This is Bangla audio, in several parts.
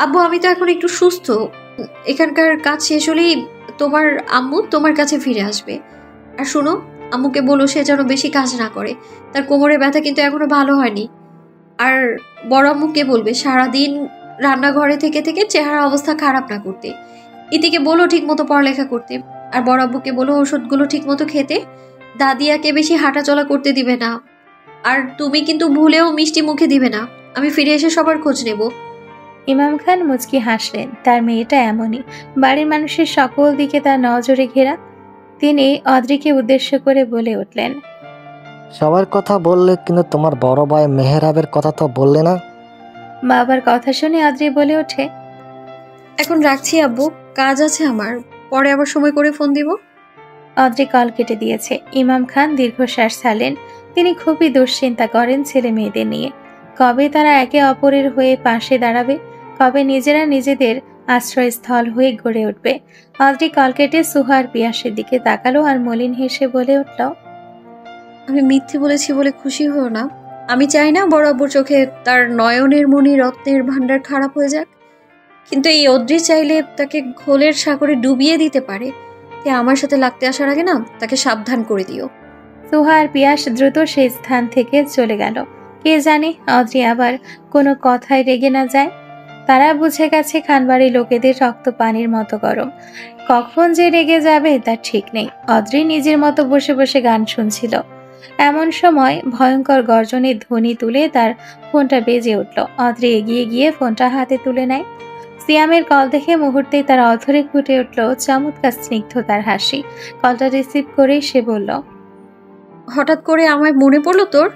আব্বু আমি তো এখন একটু সুস্থ, এখানকার কাজ শেষ হলেই তোমার আম্মু তোমার কাছে ফিরে আসবে। আর শোনো, আম্মুকে বলো সে যেন বেশি কাজ না করে, তার কোমরে ব্যথা কিন্তু এখনো ভালো হয়নি। আর বড় আম্মুকে বলবে সারাদিন রান্নাঘরে থেকে থেকে চেহারা অবস্থা খারাপ না করতে। ইতিকে বলো ঠিক মতো পড়ালেখা করতে। আর বড় আব্বুকে বলো ওষুধগুলো ঠিক মতো খেতে। দাদিয়াকে বেশি হাঁটাচলা করতে দিবে না। আর তুমি কিন্তু ভুলেও মিষ্টি মুখে দিবে না। আমি ফিরে এসে সবার খোঁজ নেব। ইমাম খান মুচকি হাসলেন। তার মেয়েটা এমনই, বাড়ির মানুষের সকল দিকে তার নজরে ঘেরা। তিনি অদ্রিকে উদ্দেশ্য করে বলে উঠলেন, সবার কথা বললে, কিন্তু তোমার বড় ভাই মেহেরাবের কথা তো বললে না। বাবার কথা শুনে অদ্রি বলে ওঠে, এখন রাখছি আব্বু, কাজ আছে আমার, পরে আবার সময় করে ফোন দিব। অদ্রি কল কেটে দিয়েছে। ইমাম খান দীর্ঘশ্বাস ছাড়লেন। তিনি খুবই দুশ্চিন্তা করেন ছেলে মেয়েদের নিয়ে। কবে তারা একে অপরের হয়ে পাশে দাঁড়াবে, কবে নিজেরা নিজেদের আশ্রয়স্থল হয়ে গড়ে উঠবে। অদ্রি কল কেটে সুহার পিয়াসের দিকে তাকালো আর মলিন হেসে বলে উঠল, আমি মিথ্যে বলেছি বলে খুশি হও না। আমি চাই না বড় আব্বুর চোখে তার নয়নের মণি রত্নের ভান্ডার খারাপ হয়ে যাক, কিন্তু এই অদ্রি চাইলে তাকে ঘোলের সাগরে ডুবিয়ে দিতে পারে। তাই আমার সাথে লাগতে আসার আগে না তাকে সাবধান করে দিও। সুহা আর পিয়াস দ্রুত সেই স্থান থেকে চলে গেল। কে জানে অদ্রি আবার কোনো কথায় রেগে না যায়। তারা বুঝে গেছে খানবাড়ির লোকেদের রক্ত পানির মতো গরম, কখন যে রেগে যাবে তার ঠিক নেই। অদ্রি নিজের মতো বসে বসে গান শুনছিল। এমন সময় ভয়ঙ্কর গর্জনের ধ্বনি তুলে তার ফোনটা বেজে উঠল। অদ্রি এগিয়ে গিয়ে ফোনটা হাতে তুলে নেয়। সিয়ামের কল দেখে মুহূর্তেই তার অধরে ফুটে উঠল চমৎকার স্নিগ্ধতার হাসি। কলটা রিসিভ করে সে বলল, হঠাৎ করে আমায় মনে পড়লো তোর?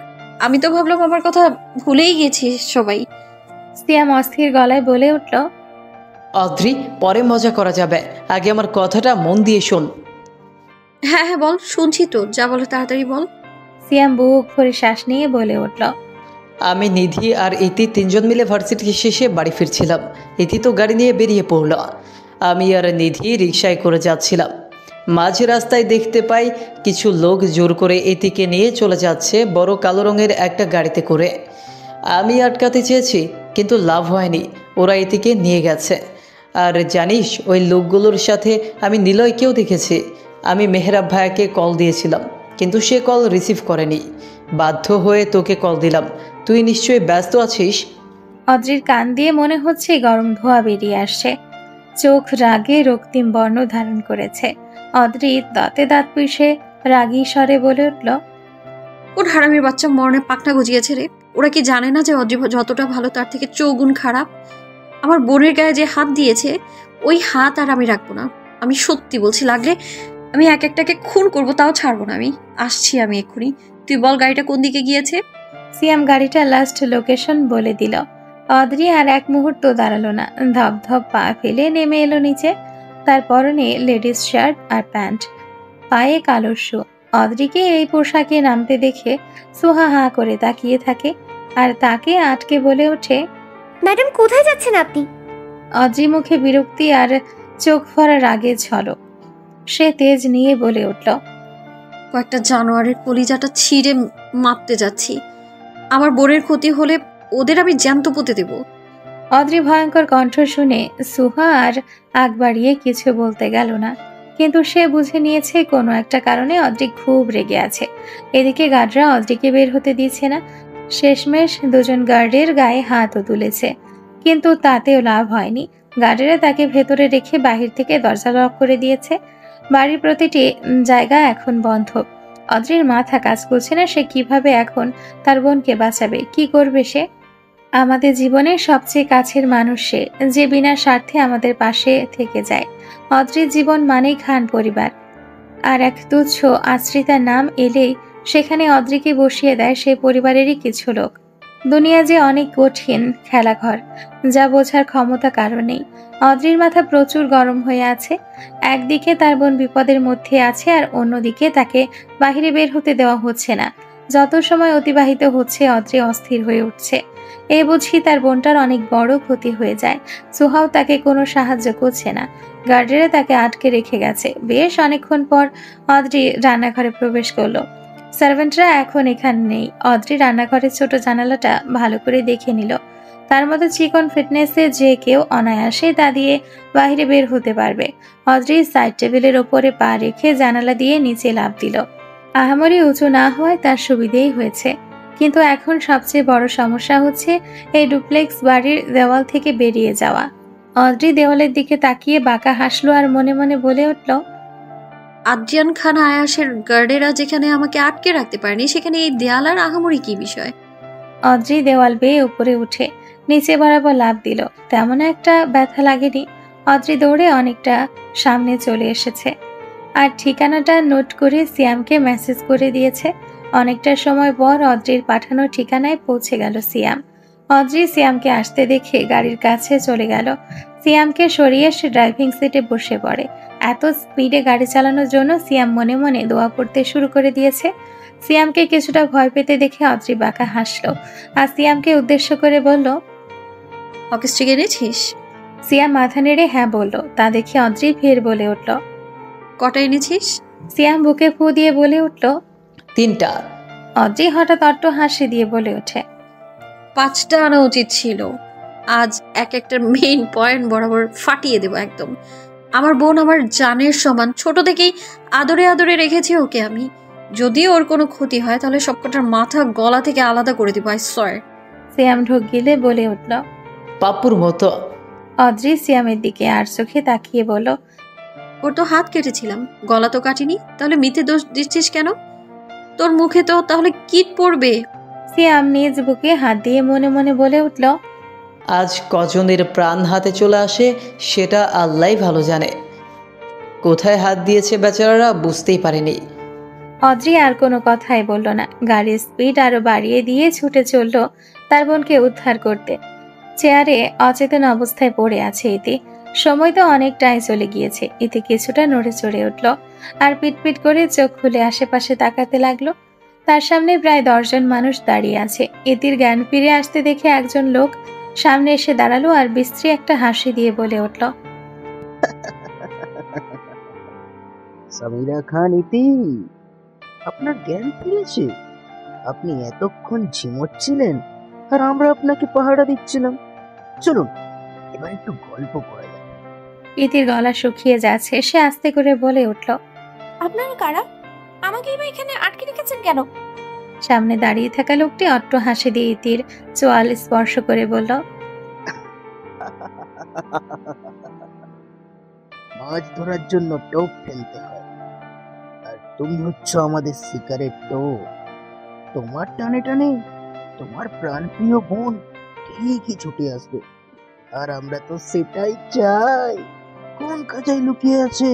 আমি তো ভাবলাম আমার কথা ভুলেই গেছি সবাই। সিয়াম অস্থির গলায় বলে উঠল, অদ্রি, পরে মজা করা যাবে, আগে আমার কথাটা মন দিয়ে শোন। হ্যাঁ হ্যাঁ বল, শুনছি তো, যা বলো তাড়াতাড়ি বল। সিয়াম বুক ভরে শ্বাস নিয়ে বলে উঠল, আমি, নিধি আর ইতি তিনজন মিলে ভার্সিটি শেষে বাড়ি ফিরছিলাম। ইতি তো গাড়ি নিয়ে বেরিয়ে পড়ল। আমি আর নিধি রিকশায় করে যাচ্ছিলাম। মাঝ রাস্তায় দেখতে পাই কিছু লোক জোর করে ইতিকে নিয়ে চলে যাচ্ছে বড় কালো রঙের একটা গাড়িতে করে। আমি আটকাতে চেয়েছি, কিন্তু লাভ হয়নি, ওরা ইতিকে নিয়ে গেছে। আর জানিস, ওই লোকগুলোর সাথে আমি নিলয়কেও দেখেছি। আমি মেহরাব ভাইয়াকে কল দিয়েছিলাম, কিন্তু সে কল রিসিভ করেনি। বাধ্য হয়ে তোকে কল দিলাম, তুই নিশ্চয়ই ব্যস্ত আছিস। অদ্রির কান দিয়ে মনে হচ্ছে গরম ধোঁয়া বেরিয়ে আসছে। চোখ রাগে রক্তিম বর্ণ ধারণ করেছে। অদ্রি দাঁতে দাঁত পিষে রাগী স্বরে বলে উঠল, কোন হারামির বাচ্চা মরণে পাকনা গজিয়েছে রে। ওরা কি জানে না যে অদ্রি যতটা ভালো তার থেকে চৌগুণ খারাপ? আমার বোনের গায়ে যে হাত দিয়েছে, ওই হাত আর আমি রাখবো না। আমি সত্যি বলছি, লাগলে আমি এক একটাকে খুন করবো, তাও ছাড়বো না। আমি আসছি, আমি এক্ষুনি। তুই বল গাড়িটা কোন দিকে গিয়েছে। সিয়াম গাড়িটা লাস্ট লোকেশন বলে দিল। অদ্রি আর এক মুহূর্ত দাঁড়ালো না, ধপ ধপ পা ফেলে নেমে এলো নিচে। তার পরনে লেডিস শার্ট আর প্যান্ট, পায়ে কালো শু। অদ্রিকে এই পোশাকে নামতে দেখে সুহা হা করে তাকিয়ে থাকে আর তাকে আটকে বলে ওঠে, ম্যাডাম কোথায় যাচ্ছেন আপনি? অদ্রি মুখে বিরক্তি আর চোখ ভরা রাগের ঝলক। সে তেজ নিয়ে বলে উঠল, কয়েকটা জানোয়ারের কলিজাটা ছিঁড়ে মাপতে যাচ্ছি। আমার বোনের ক্ষতি হলে ওদের আমি জ্যান্ত পুঁতে দেব। অদ্রি ভয়ঙ্কর কণ্ঠ শুনে সুহা আর আগ বাড়িয়ে কিছু বলতে গেল না, কিন্তু সে বুঝে নিয়েছে কোনো একটা কারণে অদ্রি খুব রেগে আছে। এদিকে গার্ডরা অদ্রিকে বের হতে দিচ্ছে না। শেষমেশ দুজন গার্ডের গায়ে হাতও তুলেছে, কিন্তু তাতেও লাভ হয়নি। গার্ডেরা তাকে ভেতরে রেখে বাহির থেকে দরজা লক করে দিয়েছে। বাড়ির প্রতিটি জায়গা এখন বন্ধ। অদ্রির মাথা কাজ করছে না, সে কিভাবে এখন তার বোনকে বাঁচাবে, কি করবে সে? আমাদের জীবনের সবচেয়ে কাছের মানুষ সে, যে বিনা স্বার্থে আমাদের পাশে থেকে যায়। অদ্রির জীবন মানেই খান পরিবার, আর এক তুচ্ছ আশ্রিতার নাম এলেই সেখানে অদ্রিকে বসিয়ে দেয় সে পরিবারেরই কিছু লোক। দুনিয়া যে অনেক কঠিন খেলাঘর, যা বোঝার ক্ষমতা কারো নেই। অদ্রির মাথা প্রচুর গরম হয়ে আছে। একদিকে তার বোন বিপদের মধ্যে আছে, আর অন্যদিকে তাকে বাহিরে বের হতে দেওয়া হচ্ছে না। যত সময় অতিবাহিত হচ্ছে অদ্রি অস্থির হয়ে উঠছে। এই বুঝি তার বোনটার অনেক বড় ক্ষতি হয়ে যায়। সুহাও তাকে কোনো সাহায্য করছে না। গার্ডেরা তাকে আটকে রেখে গেছে। বেশ অনেকক্ষণ পর অদ্রি রান্নাঘরে প্রবেশ করলো। সার্ভেন্টরা এখন এখানে নেই। অদ্রি রান্নাঘরের ছোট জানালাটা ভালো করে দেখে নিল। তার মতো চিকন ফিটনেসে যে কেউ অনায়াসে তা দিয়ে বাইরে বের হতে পারবে। অদ্রি সাইড টেবিলের ওপরে পা রেখে জানালা দিয়ে নিচে লাফ দিল। আহামরি উঁচু না হওয়ায় তার সুবিধেই হয়েছে, কিন্তু এখন সবচেয়ে বড় সমস্যা হচ্ছে এই ডুপ্লেক্স বাড়ির দেওয়াল থেকে বেরিয়ে যাওয়া। অদ্রি দেওয়ালের দিকে তাকিয়ে বাঁকা হাসলো আর মনে মনে বলে উঠল, আদ্রিয়ান খান আয়াসের গার্ডেরা যেখানে আমাকে আটকে রাখতে পারেনি, সেখানে এই দেয়াল আর আহামরি কি বিষয়? অদ্রি দেওয়াল বেয়ে উপরে উঠে নিচে বরাবর লাফ দিল। তেমন একটা ব্যথা লাগেনি। অদ্রি দৌড়ে অনেকটা সামনে চলে এসেছে আর ঠিকানাটা নোট করে সিয়ামকে মেসেজ করে দিয়েছে। অনেকটা সময় পর অদ্রির পাঠানো ঠিকানায় পৌঁছে গেল সিয়াম। অদ্রি সিয়ামকে আসতে দেখে গাড়ির কাছে চলে গেল। সিয়ামকে সরিয়ে সে ড্রাইভিং সিটে বসে পড়ে। এত স্পিডে গাড়ি চালানোর জন্য সিয়াম মনে মনে দোয়া পড়তে শুরু করে দিয়েছে। সিয়ামকে কিছুটা ভয় পেতে দেখে অদ্রি বাঁকা হাসলো আর সিয়ামকে উদ্দেশ্য করে বলল, হকি স্টিক এনেছিস? সিয়াম মাথা নেড়ে হ্যাঁ বলল। তা দেখে অদ্রি ফের বলে উঠল। কটা এনেছিস? সিয়াম বুকে ফু দিয়ে বলে উঠল, 3টা। অদ্রি হঠাৎ অট্ট হাসি দিয়ে বলে ওঠে, 5টা আনা উচিত ছিল। আজ একটা মেইন পয়েন্ট বরাবর ফাটিয়ে দেব একদম। আমার বোন আমার জানের সমান, ছোট থেকেই আদরে আদরে রেখেছি ওকে আমি। যদি ওর কোনো ক্ষতি হয় তাহলে সবকটার মাথা গলা থেকে আলাদা করে দিব, আই সোয়ার। সিয়াম ঢোক গিলে বলে উঠল। পাপ্পুর মতো। অদ্রি সিয়ামের দিকে আর চোখে তাকিয়ে বলল, ওর তো হাত কেটেছিলাম, গলা তো কাটিনি, তাহলে মিথ্যে দোষ দিচ্ছিস কেন? তোর মুখে তো তাহলে কীট পড়বে। সিয়াম নিজ বুকে হাত দিয়ে মনে মনে বলে উঠল, আজ কজনের প্রাণ হাতে চলে আসে সেটা আল্লাহই ভালো জানে। কোথায় হাত দিয়েছে বেচারারা বুঝতেই পারেনি। অদ্রি আর কোনো কথাই বলল না। গাড়ির স্পিড আরো বাড়িয়ে দিয়ে ছুটে চলল তার বোনকে উদ্ধার করতে। চেয়ারে অচেতন অবস্থায় পড়ে আছে ইতি। সময় তো অনেকটাই চলে গিয়েছে। ইতি কিছুটা নড়ে চড়ে উঠল আর পিটপিট করে চোখ খুলে আশেপাশে তাকাতে লাগলো। তার সামনে প্রায় 10 জন মানুষ দাঁড়িয়ে আছে। ইতির জ্ঞান ফিরে আসতে দেখে একজন লোক সামনে এসে দাঁড়ালো আর বিশ্রী একটা হাসি দিয়ে বলে উঠল, সামিরা খান ইতি, আপনার জ্ঞান ফিরেছে? আপনি এতক্ষণ ঝিমোচ্ছিলেন আর আমরা আপনাকে পাহারা দিচ্ছিলাম। চলুন এবার একটু গল্প করা যাক। ইতির গলা শুকিয়ে যাচ্ছে। সে আস্তে করে বলে উঠল, আপনারা কারা? আমাকে এবার এখানে আটকে রেখেছেন কেন? সামনে দাঁড়িয়ে থাকা লোকটি অট্ট হাসি দিয়ে ইতির চোয়াল স্পর্শ করে বলল, মাছ ধরার জন্য টোপ ফেলতে হয়, আর তুমি হচ্ছ আমাদের শিকারের টোপ। তোমার টানে টানে তোমার প্রাণপ্রিয় বোন ঠিকই ছুটে আসবে, আর আমরা তো সেটাই চাই। কোন কাজায় লুকিয়ে আছে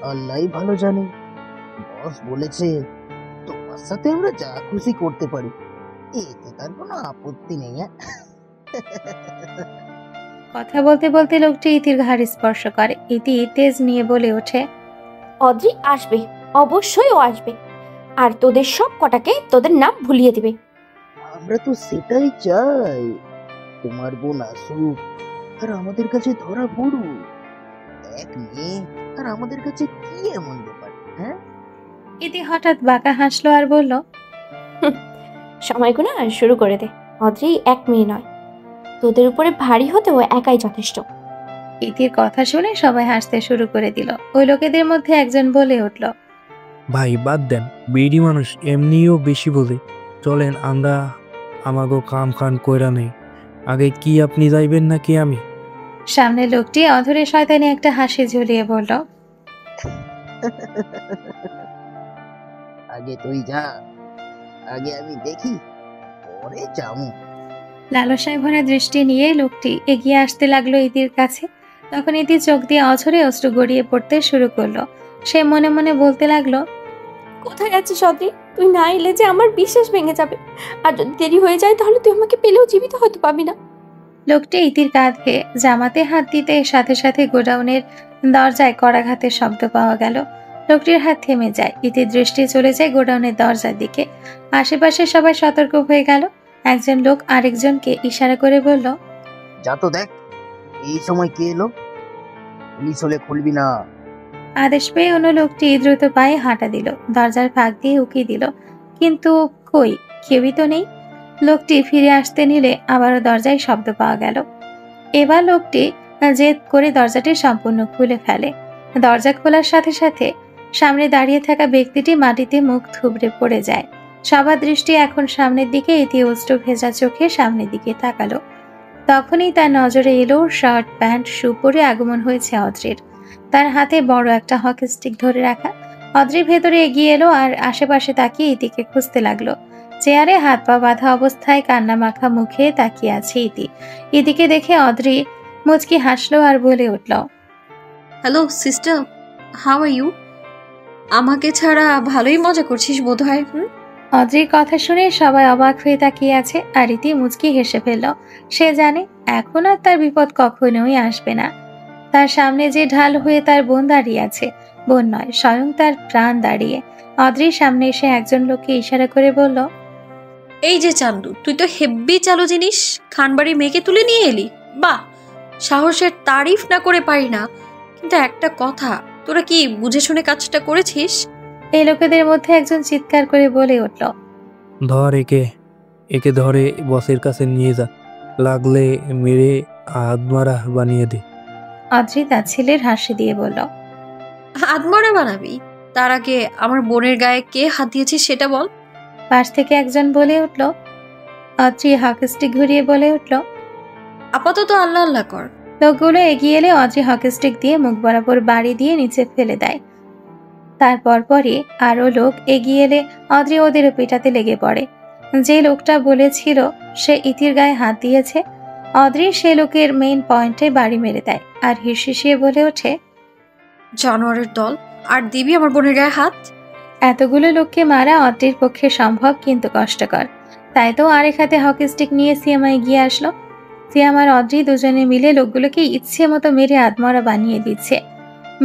আল্লাহই ভালো জানে। বস বলেছে তোমার সাথে আমরা যা খুশি করতে পারি, এতে তার কোনো আপত্তি নেই। কথা বলতে বলতে লোকটি ইতির ঘাড় স্পর্শ করে। ইতি তেজ নিয়ে বলে ওঠে, অদ্রি আসবে, অবশ্যই ও আসবে, আর তোদের সব কটাকে তোদের নাম ভুলিয়ে দিবে। আমরা তো সেটাই চাই, তোমার বোন আসুক আর আমাদের কাছে ধরা পড়ুক। এক মেয়ে আর আমাদের কাছে কি এমন ব্যাপার? হ্যাঁ, ইতি হঠাৎ বাঁকা হাসলো আর বলল, সময়গুলো শুরু করে দে। অদ্রি এক মেয়ে নয়, তোদের উপরে ভারী হতে ও একাই যথেষ্ট। ইতির কথা শুনে সবাই হাসতে শুরু করে দিল। ওই লোকেদের মধ্যে একজন বলে উঠল, ভাই বাদ দেন, বিডি মানুষ এমনিও বেশি বলে। চলেন আমরা আমাগো কাম খান কইরা নেই। আগে কি আপনি যাইবেন নাকি আমি? সামনে লোকটি অধরে শয়তানি একটা হাসি ঝুলিয়ে বলল, আগে তুই যা, আগে আমি দেখি, পরে যাবো। লালসায় ভরা দৃষ্টি নিয়ে লোকটি এগিয়ে আসতে লাগলো ইতির কাছে। তখন ইতি চোখ দিয়ে অঝরে অশ্রু গড়িয়ে পড়তে শুরু করলো। সে মনে মনে বলতে লাগলো, কোথায় যাচ্ছিস অদ্রি? তুই না এলে যে আমার বিশ্বাস ভেঙে যাবে, আর যদি দেরি হয়ে যায় তাহলে তুই আমাকে পেলেও জীবিত হয়তো পাবি না। লোকটি ইতির কাঁধে জামাতে হাত দিতে সাথে সাথে গোডাউনের দরজায় করাঘাতের শব্দ পাওয়া গেল। লোকটির হাত থেমে যায়। ইতির দৃষ্টি চলে যায় গোডাউনের দরজার দিকে। আশেপাশে সবাই সতর্ক হয়ে গেল। একজন লোক আরেকজনকে ইশারা করে বলল, যা তো দেখ এই সময় কে এলো, পুলিশ হলে খুলবি না। আদেশ পেয়ে অন্য লোকটি দ্রুত পায়ে হাঁটা দিল, দরজার ফাঁক দিয়ে উকি দিল, কিন্তু কই কেউই তো নেই। লোকটি ফিরে আসতে নিলে আবারও দরজায় শব্দ পাওয়া গেল। এবার লোকটি জেদ করে দরজাটি সম্পূর্ণ খুলে ফেলে। দরজা খোলার সাথে সাথে সামনে দাঁড়িয়ে থাকা ব্যক্তিটি মাটিতে মুখ থুবড়ে পড়ে যায়। সবার দৃষ্টি এখন সামনের দিকে। ইতি অশ্রু ভেজা চোখে সামনের দিকে তাকালো। তখনই তার নজরে এলো শার্ট প্যান্ট শু পরে আগমন হয়েছে অদ্রির। তার হাতে বড় একটা হকি স্টিক ধরে রাখা। অদ্রি ভেতরে এগিয়ে এলো আর আশেপাশে তাকিয়ে ইতিকে খুঁজতে লাগলো। চেয়ারে হাত পা বাঁধা অবস্থায় কান্না মাখা মুখে তাকিয়ে আছে ইতি। ইতিকে দেখে অদ্রি মুচকি হাসলো আর বলে উঠল, hello sister, how are you? আমাকে ছাড়া ভালোই মজা করছিস বোধহয়। অদ্রির কথা শুনে সবাই অবাক হয়ে তাকিয়ে আছে আর ইতি মুচকি হেসে ফেলল। সে জানে এখন আর তার বিপদ কখনোই আসবে না। তার সামনে যে ঢাল হয়ে তার বোন দাঁড়িয়ে আছে, বোন নয় স্বয়ং তার প্রাণ দাঁড়িয়ে। অদ্রির সামনে এসে একজন লোককে ইশারা করে বলল, এই যে চান্দু, তুই তো হেব্বি চালো জিনিস, খানবাড়ি মেয়েকে তুলে নিয়ে এলি। বাহ, সাহসের তারিফ না করে পারি না, কিন্তু একটা কথা, তোরা কি বুঝে শুনে কাজটা করেছিস? এই লোকেদের মধ্যে একজন চিৎকার করে বলে উঠল, ধর একে, একে ধরে বসের কাছে নিয়ে যা, লাগলে মেরে আধমারা বানিয়ে দে। অদ্রি তার ছেলের হাসি দিয়ে বলল, আদমরা বানাবি? তার আগে আমার বোনের গায়ে কে হাত দিয়েছে সেটা বল। পাশ থেকে একজন বলে উঠল। অদ্রি হকিস্টিক ঘুরিয়ে বলে উঠল, আপাতত আল্লাহ আল্লাহ কর। লোকগুলো এগিয়ে এলে অদ্রি হকিস্টিক দিয়ে মুখ বরাবর বাড়ি দিয়ে নিচে ফেলে দেয়। তারপর পরে আরো লোক এগিয়ে এলে অদ্রি ওদেরও পেটাতে লেগে পড়ে। যে লোকটা বলেছিল সে ইতির গায়ে হাত দিয়েছে, অদ্রি সে লোকের মেইন পয়েন্টে বাড়ি মেরে দেয় আর হিসিয়ে বলে ওঠে, জানোয়ারের দল, আর দিবি আমার বোনের গায়ে হাত? এতগুলো লোককে মারা অদ্রির পক্ষে সম্ভব কিন্তু কষ্টকর। তাই তো আরেক হাতে হকি স্টিক নিয়ে সিয়ামা এগিয়ে আসলো। সিয়াম আর অদ্রি দুজনে মিলে লোকগুলোকে ইচ্ছে মতো মেরে আত্মরা বানিয়ে দিচ্ছে।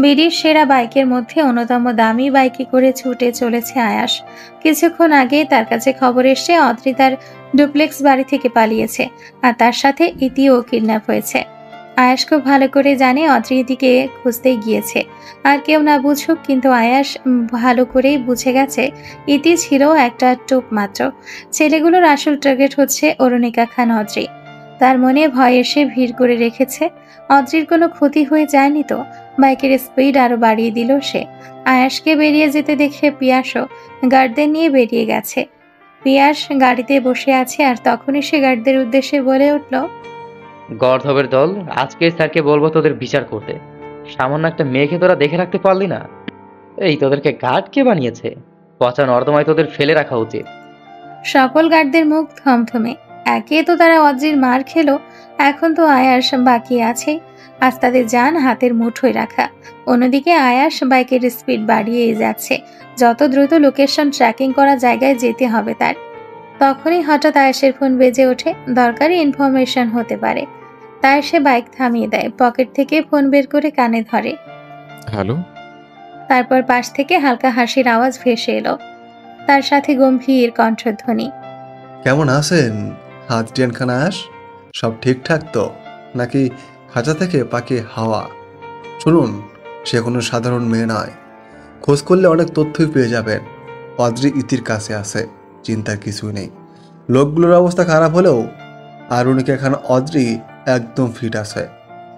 বিডির সেরা বাইকের মধ্যে অন্যতম দামি বাইকে করে ছুটে চলেছে আয়াস। কিছুক্ষণ আগে তার কাছে খবর এসে অদ্রি তার ডুপ্লেক্স বাড়ি থেকে পালিয়েছে আর তার সাথে ইতিও কিডন্যাপ হয়েছে। আয়াস খুব ভালো করে জানে অদ্রি ইতিকে খুঁজতেই গিয়েছে। আর কেউ না বুঝুক, কিন্তু আয়াস ভালো করেই বুঝে গেছে ইতি ছিল একটা টোপ মাত্র। ছেলেগুলোর আসল টার্গেট হচ্ছে অরুণিকা খান অদ্রি। তার মনে ভয় এসে ভিড় করে রেখেছে। অদ্রির কোনো ক্ষতি হয়ে যায়নি তো? বাইকের স্পিড আরো বাড়িয়ে দিল সে। আয়াসকে বেরিয়ে যেতে দেখে পিয়াসও গার্ডদের নিয়ে বেরিয়ে গেছে। পিয়াস গাড়িতে বসে আছে আর তখনই সে গার্ডদের উদ্দেশ্যে বলে উঠল, গর্ধবের দল, আজকে স্যারকে বলবো তোদের বিচার করতে। সামান্য একটা মেয়েকে তোরা দেখে রাখতে পারলি না? এই তোদেরকে গার্ড কে বানিয়েছে? পচা নর্দমায় তোদের ফেলে রাখা উচিত। সকল গার্ডদের মুখ থমথমে। একে তো তারা অদ্রির মার খেলো, এখন তো আয়াস বাকি আছে। আজ তাদের জান হাতের মুঠোয় রাখা। অন্যদিকে আয়াস বাইকের স্পিড বাড়িয়ে যাচ্ছে। যত দ্রুত লোকেশন ট্র্যাকিং করা জায়গায় যেতে হবে তার। তখনই হঠাৎ আয়াসের ফোন বেজে ওঠে। দরকারি ইনফরমেশন হতে পারে। তাই সে বাইক থামিয়ে দেয়, পকেট থেকে ফোন বের করে কানে ধরে। হ্যালো। তারপর পাশ থেকে হালকা হাসির আওয়াজ ভেসে এলো, তার সাথে গম্ভীর কণ্ঠধ্বনি। কেমন আছেন হাজরিয়ান খান আয়াস? সব ঠিকঠাক তো, নাকি খাঁচা থেকে পাখি হাওয়া? শুনুন, সে কোনো সাধারণ মেয়ে নয়। খোঁজ করলে অনেক তথ্যই পেয়ে যাবেন। অদ্রি ইতির কাছে আছে, চিন্তার কিছুই নেই। লোকগুলোর অবস্থা খারাপ হলেও অরুণিকা খান অদ্রি একদম ফিট আছে।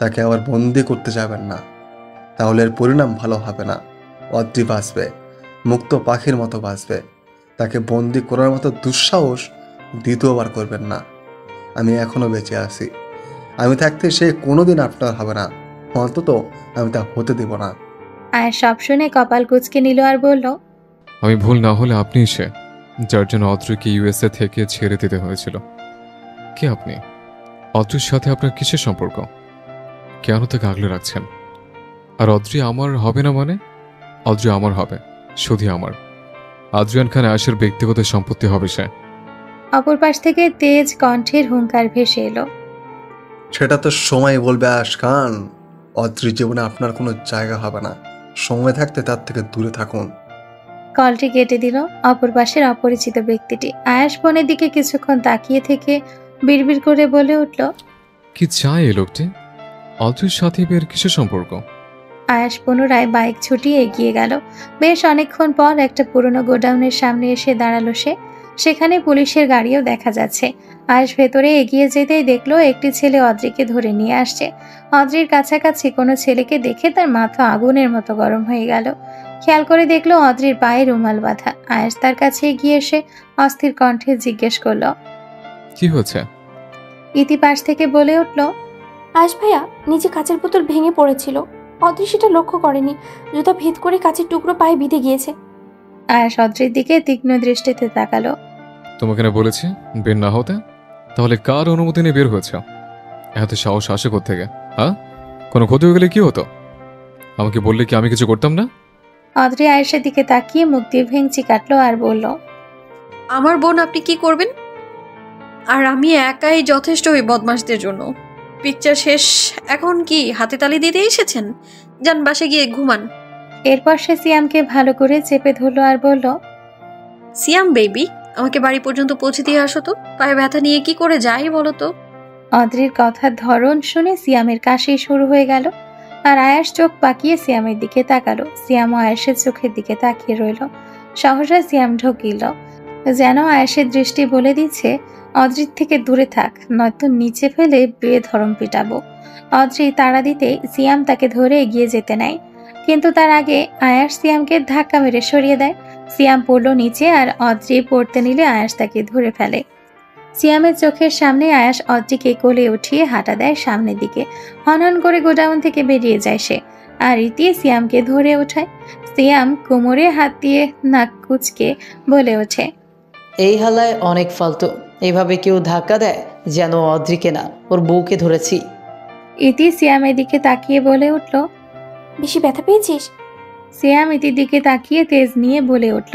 তাকে আবার বন্দি করতে যাবেন না, তাহলে এর পরিণাম ভালো হবে না। অদ্রি বাঁচবে, মুক্ত পাখির মতো বাঁচবে। তাকে বন্দি করার মতো দুঃসাহস দ্বিতীয়বার করবেন না। আমি এখনো বেঁচে আছি। আমি থাকতে সে কোনোদিন আপনার হবে না, অন্তত আমি তা হতে দেব না। আর সব শুনে কপাল কুঁচকে নিল আর বলল, আমি ভুল না হলে আপনি সে যার জন্য অদ্রিকে ইউএসএ থেকে ছেড়ে দিতে হয়েছিল। কে আপনি? অদ্রির সাথে আপনার কিসের সম্পর্ক? কেন তাকে আগলে রাখছেন? আর অদ্রি আমার হবে না মানে? অদ্রি আমার হবে, শুধু আমার। আদ্রিয়ান খান আয়াসের ব্যক্তিগত সম্পত্তি হবে সে। অপর পাশ থেকে তেজ কণ্ঠের হুঙ্কার ভেসে এলো, সেটা তো সময় বলবে আয়াস খান। অদ্রির জীবনে আপনার কোনো জায়গা হবে না। সময় থাকতে তার থেকে দূরে থাকুন। কলটি কেটে দিল অপর পাশের অপরিচিত ব্যক্তিটি। আয়াস ফোনের দিকে কিছুক্ষণ তাকিয়ে থেকে বিড়বিড় করে বলে উঠল, কি চায় এই লোকটি? অদ্রির সাথে এর কিসের সম্পর্ক? আয়াস পুনরায় বাইক ছুটিয়ে এগিয়ে গেল। বেশ অনেকক্ষণ পর একটা পুরনো গোডাউনের সামনে এসে দাঁড়ালো সে। সেখানে পুলিশের গাড়িও দেখা যাচ্ছে। আয়েশ ভেতরে এগিয়ে যেতেই দেখলো একটি ছেলে অদ্রিকে ধরে নিয়ে আসছে। অদ্রির কাছাকাছি কোনো ছেলেকে দেখে তার মাথা আগুনের মতো গরম হয়ে গেল। খেয়াল করে দেখলো অদ্রির পায়ে রুমাল বাঁধা। আয়েশ তার কাছে এগিয়ে এসে অস্থির কণ্ঠে জিজ্ঞেস করলো। কি হচ্ছে? ইতি পাশ থেকে বলে উঠল, আয়েশ ভাইয়া নিচে কাচের বোতল ভেঙে পড়েছিল, অদ্রি সেটা লক্ষ্য করেনি, জুতা ভেদ করে কাচের টুকরো পায়ে বিঁধে গিয়েছে। আয়েশ অদ্রির দিকে তীক্ষ্ণ দৃষ্টিতে তাকালো। তোমাকে না বলেছি বের না হতে? তাহলে কার অনুমতি নিয়ে বের হয়েছে? এত সাহস আসে কোত্থেকে? হ্যাঁ, কোনো ক্ষতি হয়ে গেলে কি হতো? আমাকে বললে কি আমি কিছু করতাম না? অদ্রি আয়েশের দিকে তাকিয়ে মুখ দিয়ে ভেঙচি কাটলো আর বলল, আমার বোন আপনি কি করবেন? আর আমি একাই যথেষ্ট ওই বদমাশদের জন্য। পিকচার শেষ, এখন কি হাতে তালি দিতে এসেছেন? যান বাসে গিয়ে ঘুমান। এরপর সে সিয়ামকে ভালো করে চেপে ধরলো আর বলল, সিয়াম বেবি, আমাকে বাড়ি পর্যন্ত পৌঁছে দিয়ে আসো তো। পায়ে ব্যথা নিয়ে কি করে যাই বলো তো। অদ্রির কথার ধরন শুনে সিয়ামের কাশি শুরু হয়ে গেল। আর আয়েশ চোখ পাকিয়ে সিয়ামের দিকে তাকালো। সিয়ামও আয়েশের চোখের দিকে তাকিয়ে রইল। সহসা সিয়াম ঢকিল, যেন আয়েশের দৃষ্টি বলে দিচ্ছে, অদ্রির থেকে দূরে থাক, নয়তো নিচে ফেলে বেধরম পিটাবো। অদ্রি তাড়া দিতে সিয়াম তাকে ধরে এগিয়ে যেতে নেয়, কিন্তু তার আগে আয়াস সিয়ামকে ধাক্কা মেরে সরিয়ে দেয়। সিয়াম পড়ল নিচে আর অদ্রি পড়তে নিলে আয়াস তাকে ধরে ফেলে। সিয়ামের চোখের সামনে আয়াস অদ্রিকে কোলে উঠিয়ে হাঁটা দেয় সামনের দিকে। হনহন করে গোডাউন থেকে বেরিয়ে যায় সে, আর রীতি সিয়ামকে ধরে ওঠায়। সিয়াম কোমরে হাত দিয়ে নাক কুচকে বলে ওঠে, এই হালায় অনেক ফালতু। এইভাবে কেউ ধাক্কা দেয় যেন অদ্রিকে না, ওর বউকে ধরেছি। ইতি সিয়ামের দিকে তাকিয়ে বলে উঠল, বেশি ব্যথা পেয়েছিস? সিয়াম ইতির দিকে তাকিয়ে তেজ নিয়ে বলে উঠল,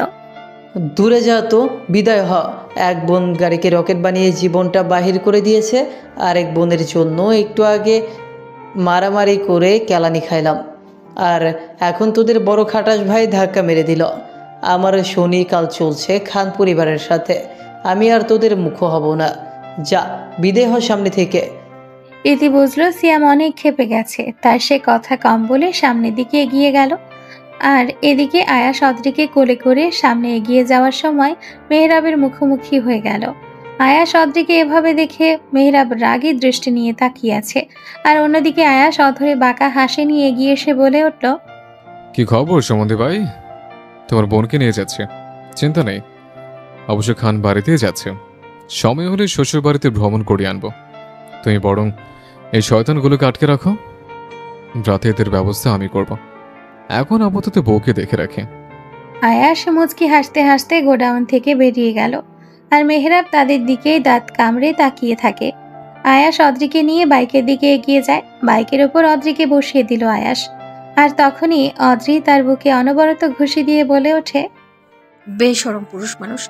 দূরে যা তো, বিদায় হ। এক বোন গাড়িকে রকেট বানিয়ে জীবনটা বাহির করে দিয়েছে, আরেক বোনের জন্য একটু আগে মারামারি করে কেলানি খাইলাম, আর এখন তোদের বড় খাটাস ভাই ধাক্কা মেরে দিল। আমার শনি কাল চলছে খান পরিবারের সাথে, আমি আর তোদের মুখ হব না। যা, বিদায় হ সামনে থেকে। ইতি বুঝলো সিয়াম অনেক ক্ষেপে গেছে, তার সে কথা কম বলে সামনের দিকে এগিয়ে গেল। আর এদিকে আয়াস অদ্রিকে কোলে করে সামনে এগিয়ে যাওয়ার সময় মেহরাবের মুখোমুখি হয়ে গেল। আয়াস অদ্রিকে এভাবে দেখে মেহরাব রাগী দৃষ্টি নিয়ে তাকিয়ে আছে, আর অন্যদিকে আয়াস অধরে বাঁকা হাসি নিয়ে এগিয়ে এসে বলে উঠল, কি খবর সম্বন্ধে ভাই? তোমার বোনকে নিয়ে যাচ্ছে, চিন্তা নেই। অবশ্য খান বাড়িতেই যাচ্ছে, সময় হলে শ্বশুর বাড়িতে ভ্রমণ করিয়ে আনবো। তুমি বরং এই শয়তানগুলোকে আটকে রাখো, রাতে এদের ব্যবস্থা আমি করব। এখন আপাতত বউকে দেখে রাখে। আয়াস মুচকি হাসতে হাসতে গোডাউন থেকে বেরিয়ে গেল, আর মেহরাব তাদের দিকেই দাঁত কামড়ে তাকিয়ে থাকে। আয়াস অদ্রিকে নিয়ে বাইকের দিকে এগিয়ে যায়। বাইকের ওপর অদ্রিকে বসিয়ে দিল আয়াস, আর তখনই অদ্রি তার বুকে অনবরত ঘুষি দিয়ে বলে ওঠে, বেশরম পুরুষ মানুষ,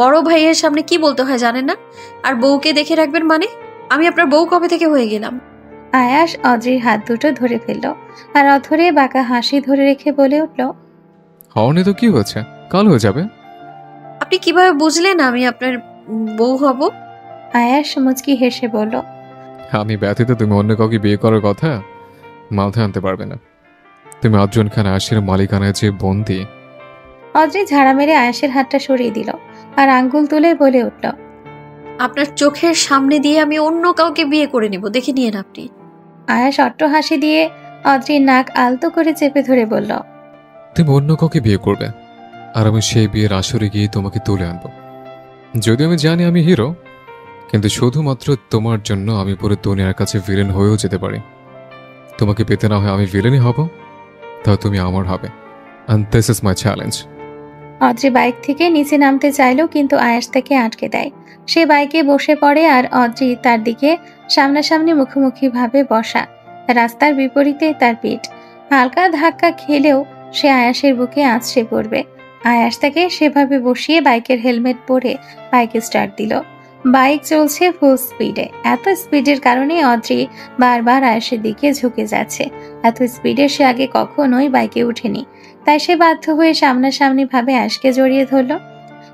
বড় ভাইয়ের সামনে কি বলতে হয় জানেন না? আর বউকে দেখে রাখবেন মানে? আমি আপনার বউ কবে থেকে হয়ে গেলাম? আয়াস অদ্রির হাত দুটো ধরে ফেলল, আর অধরে বাঁকা হাসি ধরে রেখে বলে উঠল, হওনি তো কি হয়েছে, কাল হয়ে যাবে। আপনি কিভাবে বুঝলেন আমি আপনার বউ হব? আয়াস মুচকি হেসে বলল, আমি ব্যথিত তুমি অন্য কাউকে বিয়ে করার কথা মাথায় আনতে পারবে না। তুমি আটজন খান আয়েশের মালিকানায় যে বন্দি। অদ্রি ঝাড়া মেরে আয়াসের হাতটা সরিয়ে দিল, আর আঙ্গুল তুলে বলে উঠল, আপনার চোখের সামনে দিয়ে আমি অন্য কাউকে বিয়ে করে নেব, দেখে নিয়েন আপনি। আয়াস অট্ট হাসি দিয়ে অদ্রির নাক আলতো করে চেপে ধরে বলল, তুমি অন্য কাউকে বিয়ে করবে, আর আমি সেই বিয়ের আসরে গিয়ে তোমাকে তুলে আনবো। যদিও আমি জানি আমি হিরো, কিন্তু শুধুমাত্র তোমার জন্য আমি পুরো দুনিয়ার কাছে ভিলেন হয়েও যেতে পারি। তোমাকে পেতে না হয় আমি ভিলেনই হব, তাও তুমি আমার হবে। And this is my challenge. Adri bike থেকে নিচে নামতে চাইল, কিন্তু আয়াস তাকে আটকে দেয়। সে বাইকে বসে পড়ে, আর অদ্রি তার দিকে সামনাসামনি মুখোমুখি ভাবে বসা, রাস্তার বিপরীতে তার পিঠ। হালকা ধাক্কা খেলেও সে আয়াসের বুকে আছড়ে পড়বে। আয়াস তাকে সেভাবে বসিয়ে বাইকের হেলমেট পরে বাইকে স্টার্ট দিল। বাইক চলছে ফুল স্পিডে। এত স্পিডের কারণে অদ্রি বারবার আয়াসের দিকে ঝুঁকে যাচ্ছে। এত স্পিডে সে আগে কখনোই বাইকে উঠেনি, তাই সে বাধ্য হয়ে সামনাসামনি ভাবে আয়াসকে জড়িয়ে ধরলো,